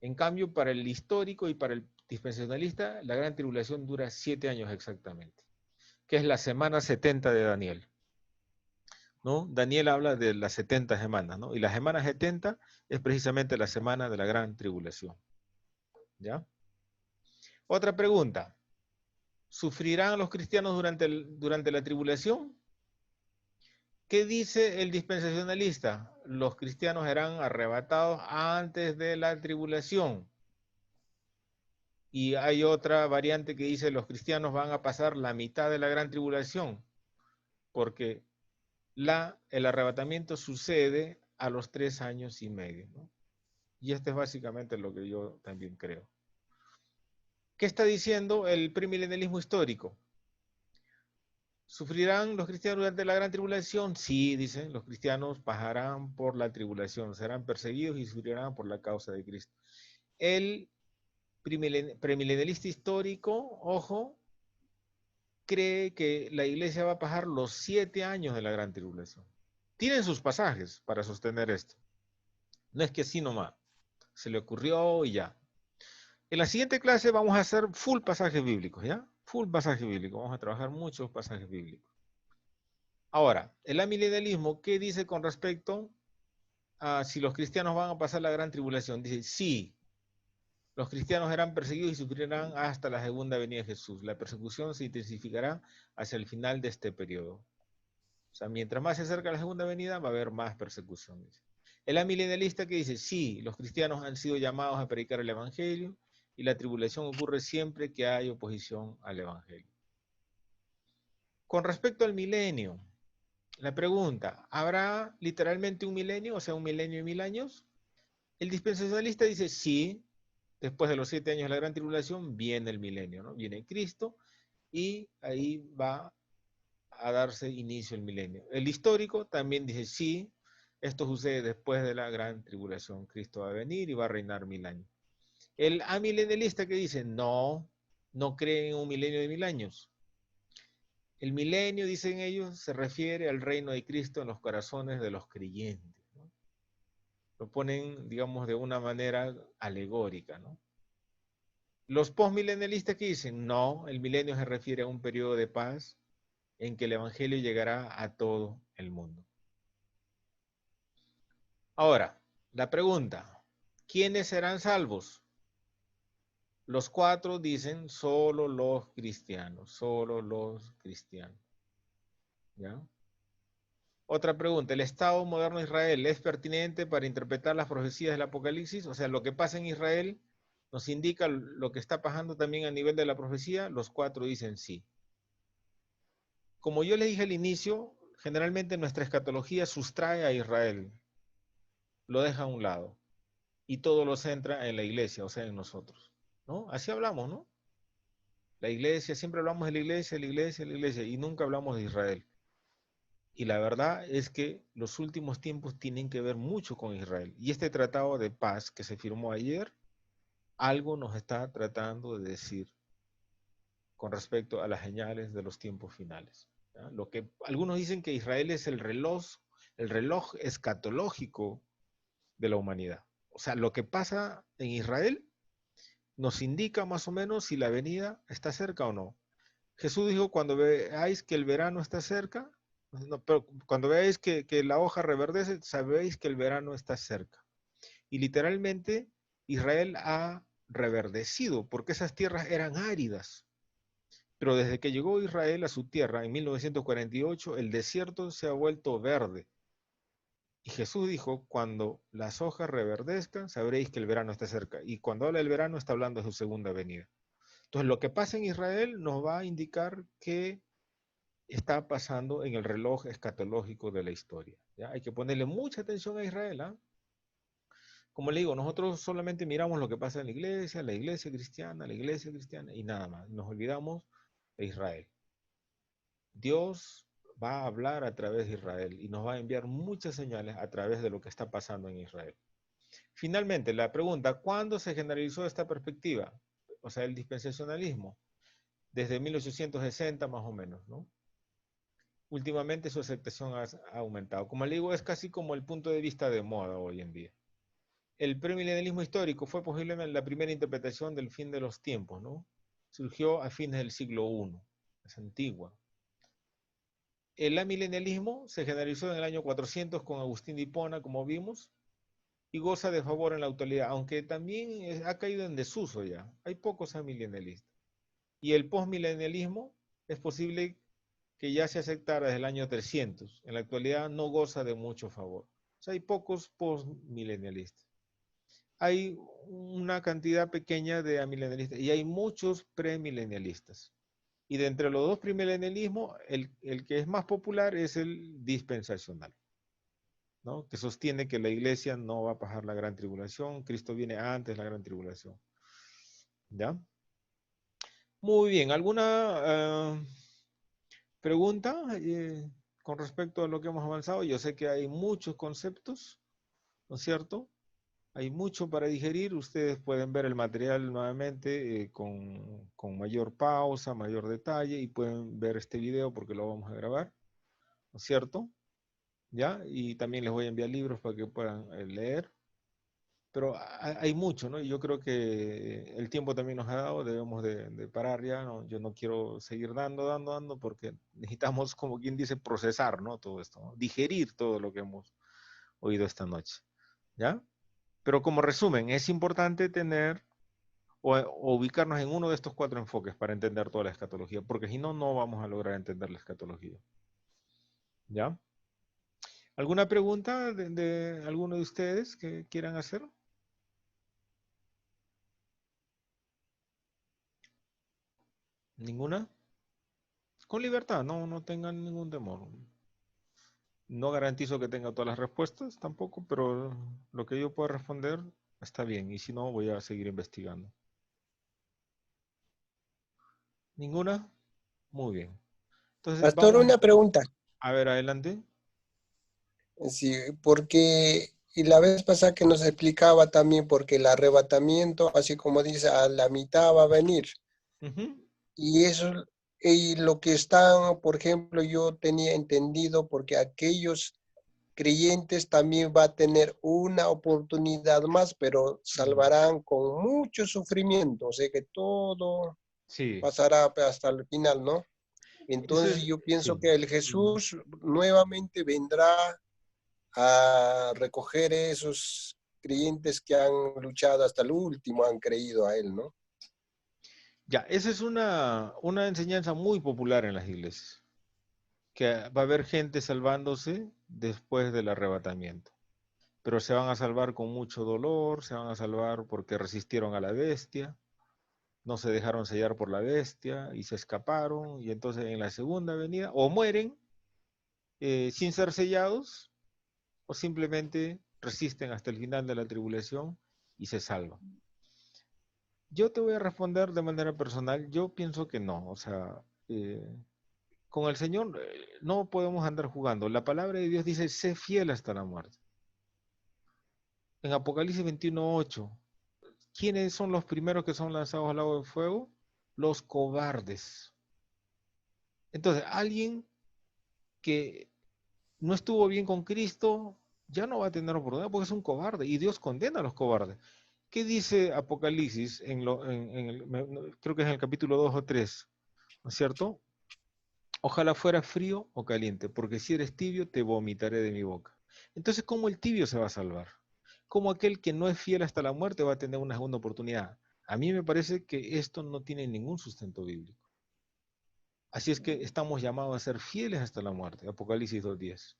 Speaker 1: En cambio, para el histórico y para el dispensacionalista, la gran tribulación dura 7 años exactamente, que es la semana 70 de Daniel, ¿no? Daniel habla de las 70 semanas, ¿no? Y la semana 70 es precisamente la semana de la gran tribulación, ¿ya? Otra pregunta. ¿Sufrirán los cristianos durante la tribulación? ¿Qué dice el dispensacionalista? Los cristianos serán arrebatados antes de la tribulación. Y hay otra variante que dice los cristianos van a pasar la mitad de la gran tribulación, porque el arrebatamiento sucede a los 3 años y medio, ¿no? Y esto es básicamente lo que yo también creo. ¿Qué está diciendo el premilenialismo histórico? ¿Sufrirán los cristianos durante la gran tribulación? Sí, dicen, los cristianos pasarán por la tribulación, serán perseguidos y sufrirán por la causa de Cristo. El premilenialista histórico, ojo, cree que la iglesia va a pasar los 7 años de la gran tribulación. Tienen sus pasajes para sostener esto. No es que así nomás, se le ocurrió y ya. En la siguiente clase vamos a hacer full pasajes bíblicos, ¿ya? Full pasajes bíblicos, vamos a trabajar muchos pasajes bíblicos. Ahora, el amilenialismo, ¿qué dice con respecto a si los cristianos van a pasar la gran tribulación? Dice, sí, los cristianos serán perseguidos y sufrirán hasta la segunda venida de Jesús. La persecución se intensificará hacia el final de este periodo. O sea, mientras más se acerca la segunda venida, va a haber más persecución. El amilenialista que dice, sí, los cristianos han sido llamados a predicar el evangelio y la tribulación ocurre siempre que hay oposición al evangelio. Con respecto al milenio, la pregunta, ¿habrá literalmente un milenio, o sea, un milenio y 1000 años? El dispensacionalista dice, sí, después de los 7 años de la gran tribulación viene el milenio, ¿no? Viene Cristo y ahí va a darse inicio el milenio. El histórico también dice, sí, esto sucede después de la gran tribulación. Cristo va a venir y va a reinar 1000 años. El amilenialista que dice, no, no cree en un milenio de 1000 años. El milenio, dicen ellos, se refiere al reino de Cristo en los corazones de los creyentes, ¿no? Lo ponen, digamos, de una manera alegórica, ¿no? Los postmilenialistas que dicen, no, el milenio se refiere a un periodo de paz en que el evangelio llegará a todo el mundo. Ahora, la pregunta, ¿quiénes serán salvos? Los 4 dicen solo los cristianos, solo los cristianos. ¿Ya? Otra pregunta, ¿el Estado moderno de Israel es pertinente para interpretar las profecías del Apocalipsis? O sea, lo que pasa en Israel nos indica lo que está pasando también a nivel de la profecía. Los 4 dicen sí. Como yo les dije al inicio, generalmente nuestra escatología sustrae a Israel, lo deja a un lado y todo lo centra en la iglesia, o sea, en nosotros, ¿no? Así hablamos, ¿no? La iglesia, siempre hablamos de la iglesia, la iglesia, la iglesia, y nunca hablamos de Israel. Y la verdad es que los últimos tiempos tienen que ver mucho con Israel. Y este tratado de paz que se firmó ayer, algo nos está tratando de decir con respecto a las señales de los tiempos finales, ¿ya? Lo que algunos dicen que Israel es el reloj escatológico de la humanidad. O sea, lo que pasa en Israel nos indica más o menos si la venida está cerca o no. Jesús dijo, cuando veáis que el verano está cerca, no, pero cuando veáis que la hoja reverdece, sabéis que el verano está cerca. Y literalmente Israel ha reverdecido, porque esas tierras eran áridas. Pero desde que llegó Israel a su tierra en 1948, el desierto se ha vuelto verde. Y Jesús dijo, cuando las hojas reverdezcan, sabréis que el verano está cerca. Y cuando habla del verano, está hablando de su segunda venida. Entonces, lo que pasa en Israel nos va a indicar qué está pasando en el reloj escatológico de la historia, ¿ya? Hay que ponerle mucha atención a Israel, ¿ah? Como le digo, nosotros solamente miramos lo que pasa en la iglesia cristiana, y nada más. Nos olvidamos de Israel. Dios va a hablar a través de Israel y nos va a enviar muchas señales a través de lo que está pasando en Israel. Finalmente, la pregunta, ¿cuándo se generalizó esta perspectiva? o sea, el dispensacionalismo, desde 1860 más o menos, ¿no? Últimamente su aceptación ha aumentado. Como le digo, es casi como el punto de vista de moda hoy en día. El premilenialismo histórico fue posiblemente la primera interpretación del fin de los tiempos, ¿no? Surgió a fines del siglo I, es antigua. El amilenialismo se generalizó en el año 400 con Agustín de Hipona, como vimos, y goza de favor en la actualidad, aunque también ha caído en desuso ya. Hay pocos amilenialistas. Y el postmilenialismo es posible que ya se aceptara desde el año 300. En la actualidad no goza de mucho favor. O sea, hay pocos postmilenialistas. Hay una cantidad pequeña de amilenialistas y hay muchos premilenialistas. Y de entre los dos premilenialismos, el que es más popular es el dispensacional, ¿no? Que sostiene que la iglesia no va a pasar la gran tribulación, Cristo viene antes de la gran tribulación. ¿Ya? Muy bien, ¿alguna pregunta con respecto a lo que hemos avanzado? Yo sé que hay muchos conceptos, ¿no es cierto? Hay mucho para digerir. Ustedes pueden ver el material nuevamente con mayor pausa, mayor detalle, y pueden ver este video porque lo vamos a grabar, ¿no es cierto? ¿Ya? Y también les voy a enviar libros para que puedan leer. Pero hay mucho, ¿no? Y yo creo que el tiempo también nos ha dado, debemos de parar ya, ¿no? Yo no quiero seguir dando, porque necesitamos, como quien dice, procesar, ¿no? Todo esto, ¿no? Digerir todo lo que hemos oído esta noche, ¿ya? Pero como resumen, es importante tener o ubicarnos en uno de estos cuatro enfoques para entender toda la escatología, porque si no, no vamos a lograr entender la escatología, ¿ya? ¿Alguna pregunta de alguno de ustedes que quieran hacer? ¿Ninguna? Con libertad, no tengan ningún temor. No garantizo que tenga todas las respuestas tampoco, pero lo que yo pueda responder está bien, y si no, voy a seguir investigando. ¿Ninguna? Muy bien. Entonces
Speaker 3: Pastor,
Speaker 1: vamos
Speaker 3: una pregunta.
Speaker 1: a ver adelante.
Speaker 3: Sí, porque y la vez pasada que nos explicaba también, porque el arrebatamiento, así como dice, a la mitad va a venir.
Speaker 1: Ujú.
Speaker 3: Y eso, y lo que está, por ejemplo, yo tenía entendido, porque aquellos creyentes también va a tener una oportunidad más, pero salvarán con mucho sufrimiento, o sea que todo
Speaker 1: Sí,
Speaker 3: pasará hasta el final, ¿no?
Speaker 1: eso
Speaker 3: Entonces
Speaker 1: es,
Speaker 3: yo pienso
Speaker 1: sí.
Speaker 3: que el Jesús nuevamente vendrá a recoger esos creyentes que han luchado hasta el último, han creído a Él, ¿no?
Speaker 1: Ya, esa es una enseñanza muy popular en las iglesias, que va a haber gente salvándose después del arrebatamiento, pero se van a salvar con mucho dolor, se van a salvar porque resistieron a la bestia, no se dejaron sellar por la bestia y se escaparon, y entonces en la segunda venida o mueren sin ser sellados o simplemente resisten hasta el final de la tribulación y se salvan. Yo te voy a responder de manera personal, yo pienso que no, o sea, con el Señor no podemos andar jugando. La palabra de Dios dice, sé fiel hasta la muerte. En Apocalipsis 21:8, ¿quiénes son los primeros que son lanzados al lago de fuego? Los cobardes. Entonces, alguien que no estuvo bien con Cristo ya no va a tener oportunidad porque es un cobarde y Dios condena a los cobardes. ¿Qué dice Apocalipsis creo que es en el capítulo 2 o 3, ¿no es cierto? Ojalá fuera frío o caliente, porque si eres tibio te vomitaré de mi boca. Entonces, ¿cómo el tibio se va a salvar? ¿Cómo aquel que no es fiel hasta la muerte va a tener una segunda oportunidad? A mí me parece que esto no tiene ningún sustento bíblico. Así es que estamos llamados a ser fieles hasta la muerte. Apocalipsis 2:10.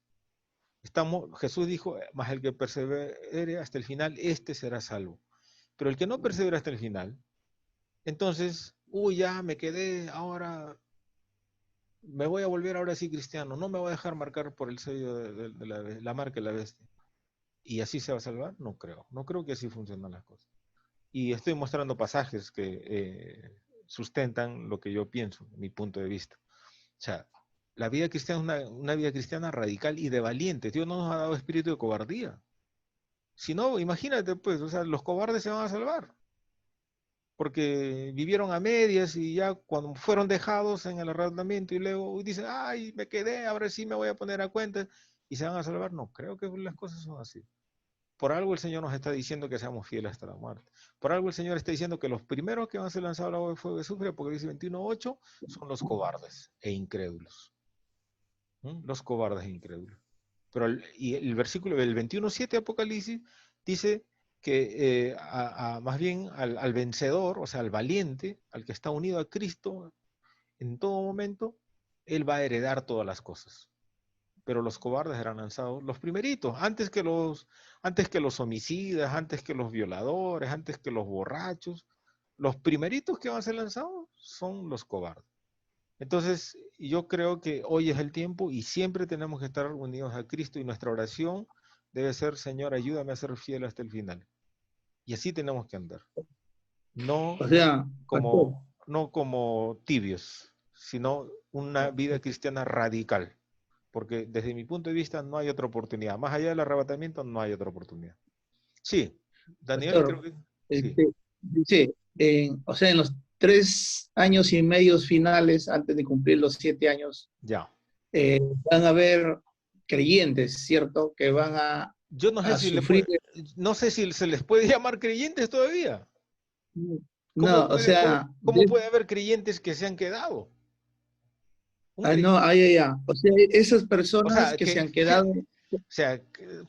Speaker 1: Jesús dijo, mas el que persevere hasta el final, este será salvo. Pero el que no persevera hasta el final, entonces, ya me quedé, ahora me voy a volver ahora sí cristiano, no me voy a dejar marcar por el sello de la marca de la bestia. ¿Y así se va a salvar? No creo. No creo que así funcionan las cosas. Y estoy mostrando pasajes que sustentan lo que yo pienso, mi punto de vista. O sea, la vida cristiana es una vida cristiana radical y de valientes. Dios no nos ha dado espíritu de cobardía. Si no, imagínate, pues, o sea, los cobardes se van a salvar. porque vivieron a medias y ya cuando fueron dejados en el arrendamiento y luego dicen, ay, me quedé, ahora sí me voy a poner a cuenta y se van a salvar. No, creo que las cosas son así. Por algo el Señor nos está diciendo que seamos fieles hasta la muerte. Por algo el Señor está diciendo que los primeros que van a ser lanzados al agua de fuego y azufre, Apocalipsis 21:8, son los cobardes e incrédulos. Los cobardes e incrédulos. Pero y el versículo del 21:7 de Apocalipsis dice que más bien al vencedor, o sea, al valiente, al que está unido a Cristo en todo momento, él va a heredar todas las cosas. Pero los cobardes eran lanzados los primeritos, antes que los homicidas, antes que los violadores, antes que los borrachos. Los primeritos que van a ser lanzados son los cobardes. Entonces, yo creo que hoy es el tiempo y siempre tenemos que estar unidos a Cristo y nuestra oración debe ser, Señor, ayúdame a ser fiel hasta el final. Y así tenemos que andar. No
Speaker 2: O sea, pastor,
Speaker 1: no como tibios, sino una vida cristiana radical. Porque desde mi punto de vista no hay otra oportunidad. Más allá del arrebatamiento no hay otra oportunidad. Sí, Daniel, creo
Speaker 2: pastor,
Speaker 1: que sí,
Speaker 2: este, dice, o sea, en los 3 años y medio finales, antes de cumplir los 7 años,
Speaker 1: ya.
Speaker 2: van a haber creyentes, ¿cierto? Que van
Speaker 1: Yo no sé
Speaker 2: a
Speaker 1: si
Speaker 2: sufrir.
Speaker 1: no sé si se les puede llamar creyentes todavía.
Speaker 2: No, o sea,
Speaker 1: ¿Cómo puede haber creyentes que se han quedado?
Speaker 2: no, o sea, esas
Speaker 1: O
Speaker 2: personas
Speaker 1: sea,
Speaker 2: que se han quedado,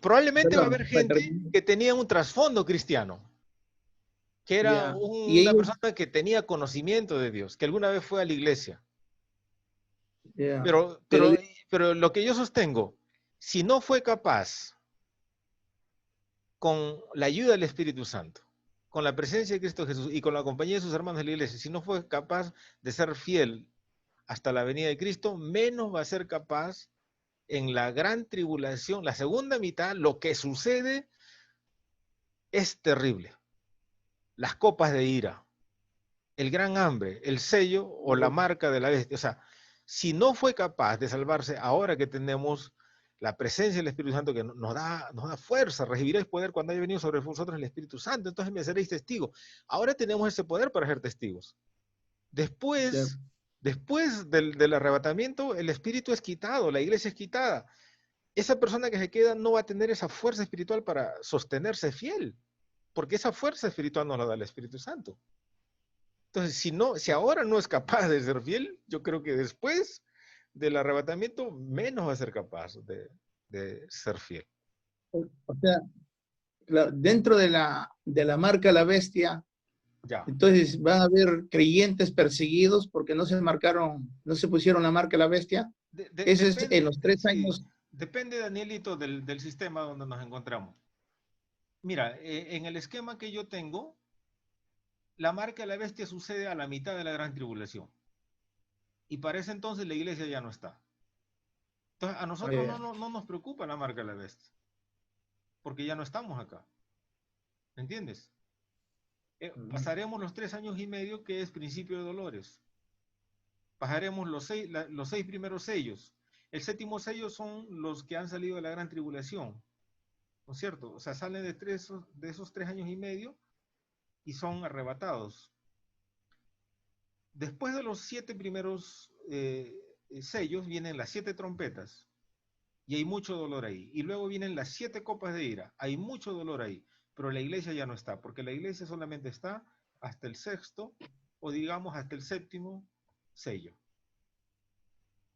Speaker 1: probablemente va a
Speaker 2: perdón,
Speaker 1: haber gente que tenía un trasfondo cristiano, que era
Speaker 2: ya, y
Speaker 1: una
Speaker 2: ellos,
Speaker 1: persona que tenía conocimiento de Dios, que alguna vez fue a la iglesia.
Speaker 2: ya,
Speaker 1: Pero,
Speaker 2: pero
Speaker 1: pero, pero lo que yo sostengo, si no fue capaz con la ayuda del Espíritu Santo, con la presencia de Cristo Jesús y con la compañía de sus hermanos de la iglesia, si no fue capaz de ser fiel hasta la venida de Cristo, menos va a ser capaz en la gran tribulación, la segunda mitad, lo que sucede es terrible. Las copas de ira, el gran hambre, el sello o la marca de la bestia. O sea, si no fue capaz de salvarse ahora que tenemos la presencia del Espíritu Santo que nos da fuerza, recibiréis poder cuando haya venido sobre vosotros el Espíritu Santo, entonces me seréis testigos. Ahora tenemos ese poder para ser testigos.
Speaker 2: ya,
Speaker 1: Después del arrebatamiento, el Espíritu es quitado, la iglesia es quitada. Esa persona que se queda no va a tener esa fuerza espiritual para sostenerse fiel, porque esa fuerza espiritual nos la da el Espíritu Santo. Entonces, si ahora no es capaz de ser fiel, yo creo que después del arrebatamiento menos va a ser capaz de ser fiel.
Speaker 2: o sea, dentro de la marca la bestia,
Speaker 1: Ya.
Speaker 2: entonces van a haber creyentes perseguidos porque no se marcaron, no se pusieron la marca la bestia. Ese es en los 3 años.
Speaker 1: Sí, depende, Danielito, del sistema donde nos encontramos. Mira, en el esquema que yo tengo, la marca de la bestia sucede a la mitad de la gran tribulación. Y para ese entonces la iglesia ya no está. Entonces, a nosotros no nos preocupa la marca de la bestia, porque ya no estamos acá. ¿Me entiendes? Pasaremos los 3 años y medio, que es principio de dolores. Pasaremos los seis primeros sellos. El séptimo sello son los que han salido de la gran tribulación, ¿no es cierto? O sea, salen de esos 3 años y medio y son arrebatados. Después de los 7 primeros sellos vienen las 7 trompetas y hay mucho dolor ahí. Y luego vienen las 7 copas de ira, hay mucho dolor ahí, pero la iglesia ya no está, porque la iglesia solamente está hasta el sexto o digamos hasta el séptimo sello.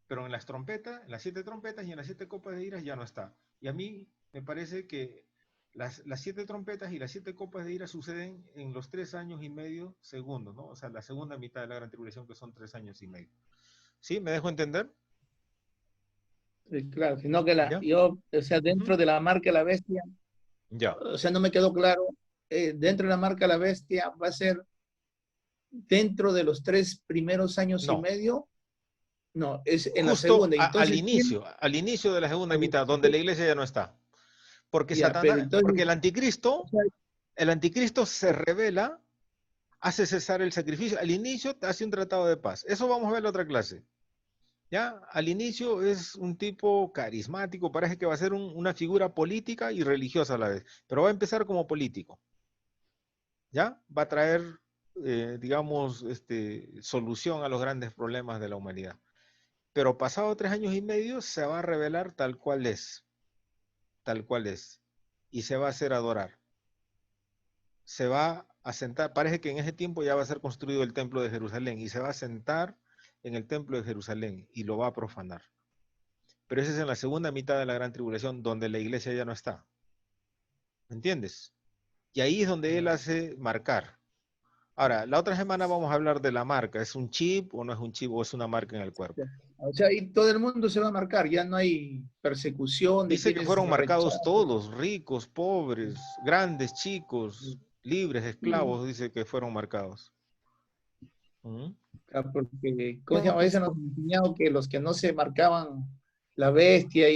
Speaker 1: Pero en las trompetas, en las 7 trompetas y en las 7 copas de ira ya no está. Y a mí me parece que las 7 trompetas y las 7 copas de ira suceden en los 3 años y medio segundos, ¿no? O sea, la segunda mitad de la gran tribulación, que son 3 años y medio. ¿Sí? ¿Me dejo entender?
Speaker 2: Sí, claro, sino que
Speaker 1: ¿Ya?
Speaker 2: o sea, dentro de la marca la bestia,
Speaker 1: Ya.
Speaker 2: o sea, no me quedó claro, dentro de la marca la bestia va a ser dentro de los 3 primeros años y medio. No, es en la
Speaker 1: Justo
Speaker 2: segunda. Entonces,
Speaker 1: al inicio de la segunda mitad, donde la iglesia ya no está. Porque
Speaker 2: ya, pero
Speaker 1: porque
Speaker 2: entonces, o sea,
Speaker 1: el anticristo se revela, hace cesar el sacrificio. Al inicio hace un tratado de paz. Eso vamos a ver en la otra clase. ¿Ya? Al inicio es un tipo carismático, parece que va a ser una figura política y religiosa a la vez, pero va a empezar como político. ¿Ya? Va a traer digamos, solución a los grandes problemas de la humanidad. Pero pasado 3 años y medio se va a revelar tal cual es, y se va a hacer adorar. Se va a sentar, parece que en ese tiempo ya va a ser construido el templo de Jerusalén, y se va a sentar en el templo de Jerusalén y lo va a profanar. Pero esa es en la segunda mitad de la gran tribulación, donde la iglesia ya no está. ¿Me entiendes? Y ahí es donde él hace marcar. Ahora, la otra semana vamos a hablar de la marca. ¿Es un chip o no es un chip o es una marca en el cuerpo?
Speaker 2: O sea, ahí todo el mundo se va a marcar, ya no hay persecución de
Speaker 1: Dice que
Speaker 2: quienes
Speaker 1: fueron marcados
Speaker 2: rechazan.
Speaker 1: todos, ricos, pobres, grandes, chicos, libres, esclavos, dice que fueron marcados. ¿Mm?
Speaker 2: Porque, ¿cómo se llama? A veces nos han enseñado que los que no se marcaban la bestia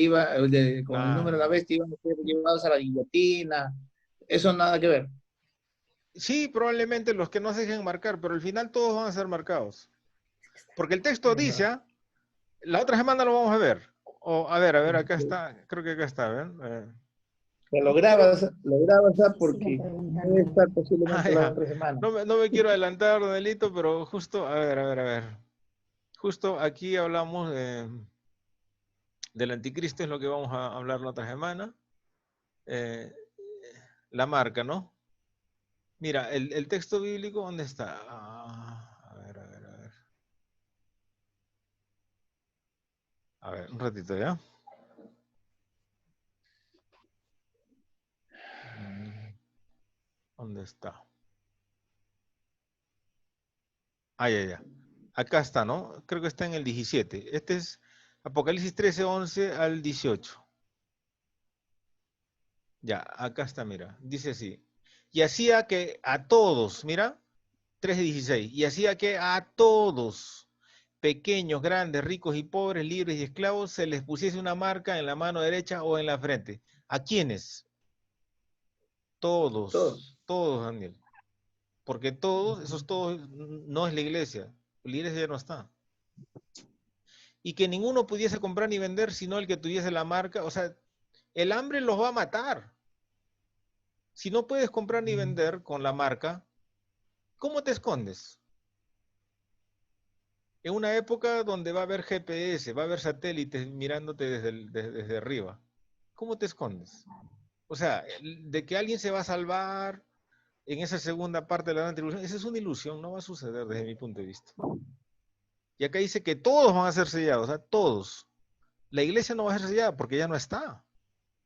Speaker 2: con el número de la bestia iban a ser llevados a la guillotina. Eso nada que ver.
Speaker 1: Sí, probablemente los que no se dejen marcar, pero al final todos van a ser marcados. Porque el texto dice, la otra semana lo vamos a ver. A ver, acá está, creo que acá está, ¿ven?
Speaker 2: Lo grabas porque debe estar posiblemente la otra semana.
Speaker 1: No me quiero adelantar, Donelito, pero justo, a ver. Justo aquí hablamos del anticristo, es lo que vamos a hablar la otra semana. La marca, ¿no? Mira, el texto bíblico, ¿dónde está? A ver. A ver, un ratito, ¿ya? ¿Dónde está? Ya. Acá está, ¿no? Creo que está en el 17. Este es Apocalipsis 13, 11 al 18. Ya, acá está, mira. Dice así. Y hacía que a todos, mira, 13:16. Y hacía que a todos, pequeños, grandes, ricos y pobres, libres y esclavos, se les pusiese una marca en la mano derecha o en la frente. ¿A quiénes? Todos, Daniel. Porque todos, esos todos, no es la iglesia. La iglesia ya no está. Y que ninguno pudiese comprar ni vender, sino el que tuviese la marca. O sea, el hambre los va a matar. Si no puedes comprar ni vender con la marca, ¿cómo te escondes? En una época donde va a haber GPS, va a haber satélites mirándote desde arriba, ¿cómo te escondes? O sea, de que alguien se va a salvar en esa segunda parte de la gran tribulación, esa es una ilusión, no va a suceder desde mi punto de vista. Y acá dice que todos van a ser sellados, o sea, todos. La iglesia no va a ser sellada porque ya no está.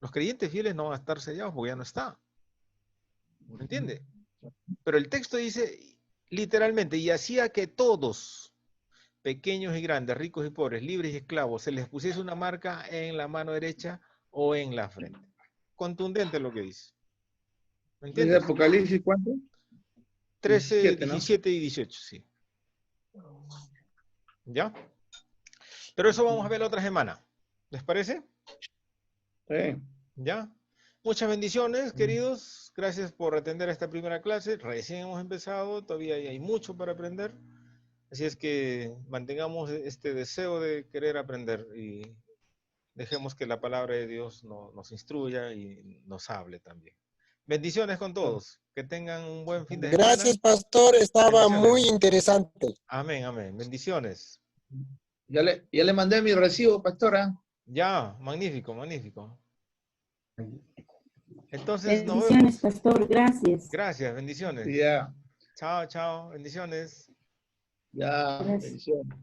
Speaker 1: Los creyentes fieles no van a estar sellados porque ya no está. ¿Me entiende? Pero el texto dice literalmente, y hacía que todos, pequeños y grandes, ricos y pobres, libres y esclavos, se les pusiese una marca en la mano derecha o en la frente. Contundente lo que dice. ¿Me entiendes?
Speaker 2: ¿Apocalipsis cuánto?
Speaker 1: 13, 17 y 18, sí. ¿Ya? Pero eso vamos a ver la otra semana. ¿Les parece?
Speaker 2: Sí.
Speaker 1: ¿Ya? Muchas bendiciones, queridos. Gracias por atender a esta primera clase. Recién hemos empezado, todavía hay mucho para aprender. Así es que mantengamos este deseo de querer aprender y dejemos que la palabra de Dios nos instruya y nos hable también. Bendiciones con todos. Que tengan un buen fin de semana.
Speaker 3: Gracias, pastor. Estaba muy interesante.
Speaker 1: Amén, amén. Bendiciones.
Speaker 2: Ya le mandé mi recibo, pastora.
Speaker 1: Ya, magnífico, magnífico. Entonces,
Speaker 5: bendiciones, pastor. Gracias.
Speaker 1: Gracias, bendiciones.
Speaker 2: Ya.
Speaker 1: Chao, chao. Bendiciones.
Speaker 2: Ya,
Speaker 5: Gracias.
Speaker 2: bendiciones.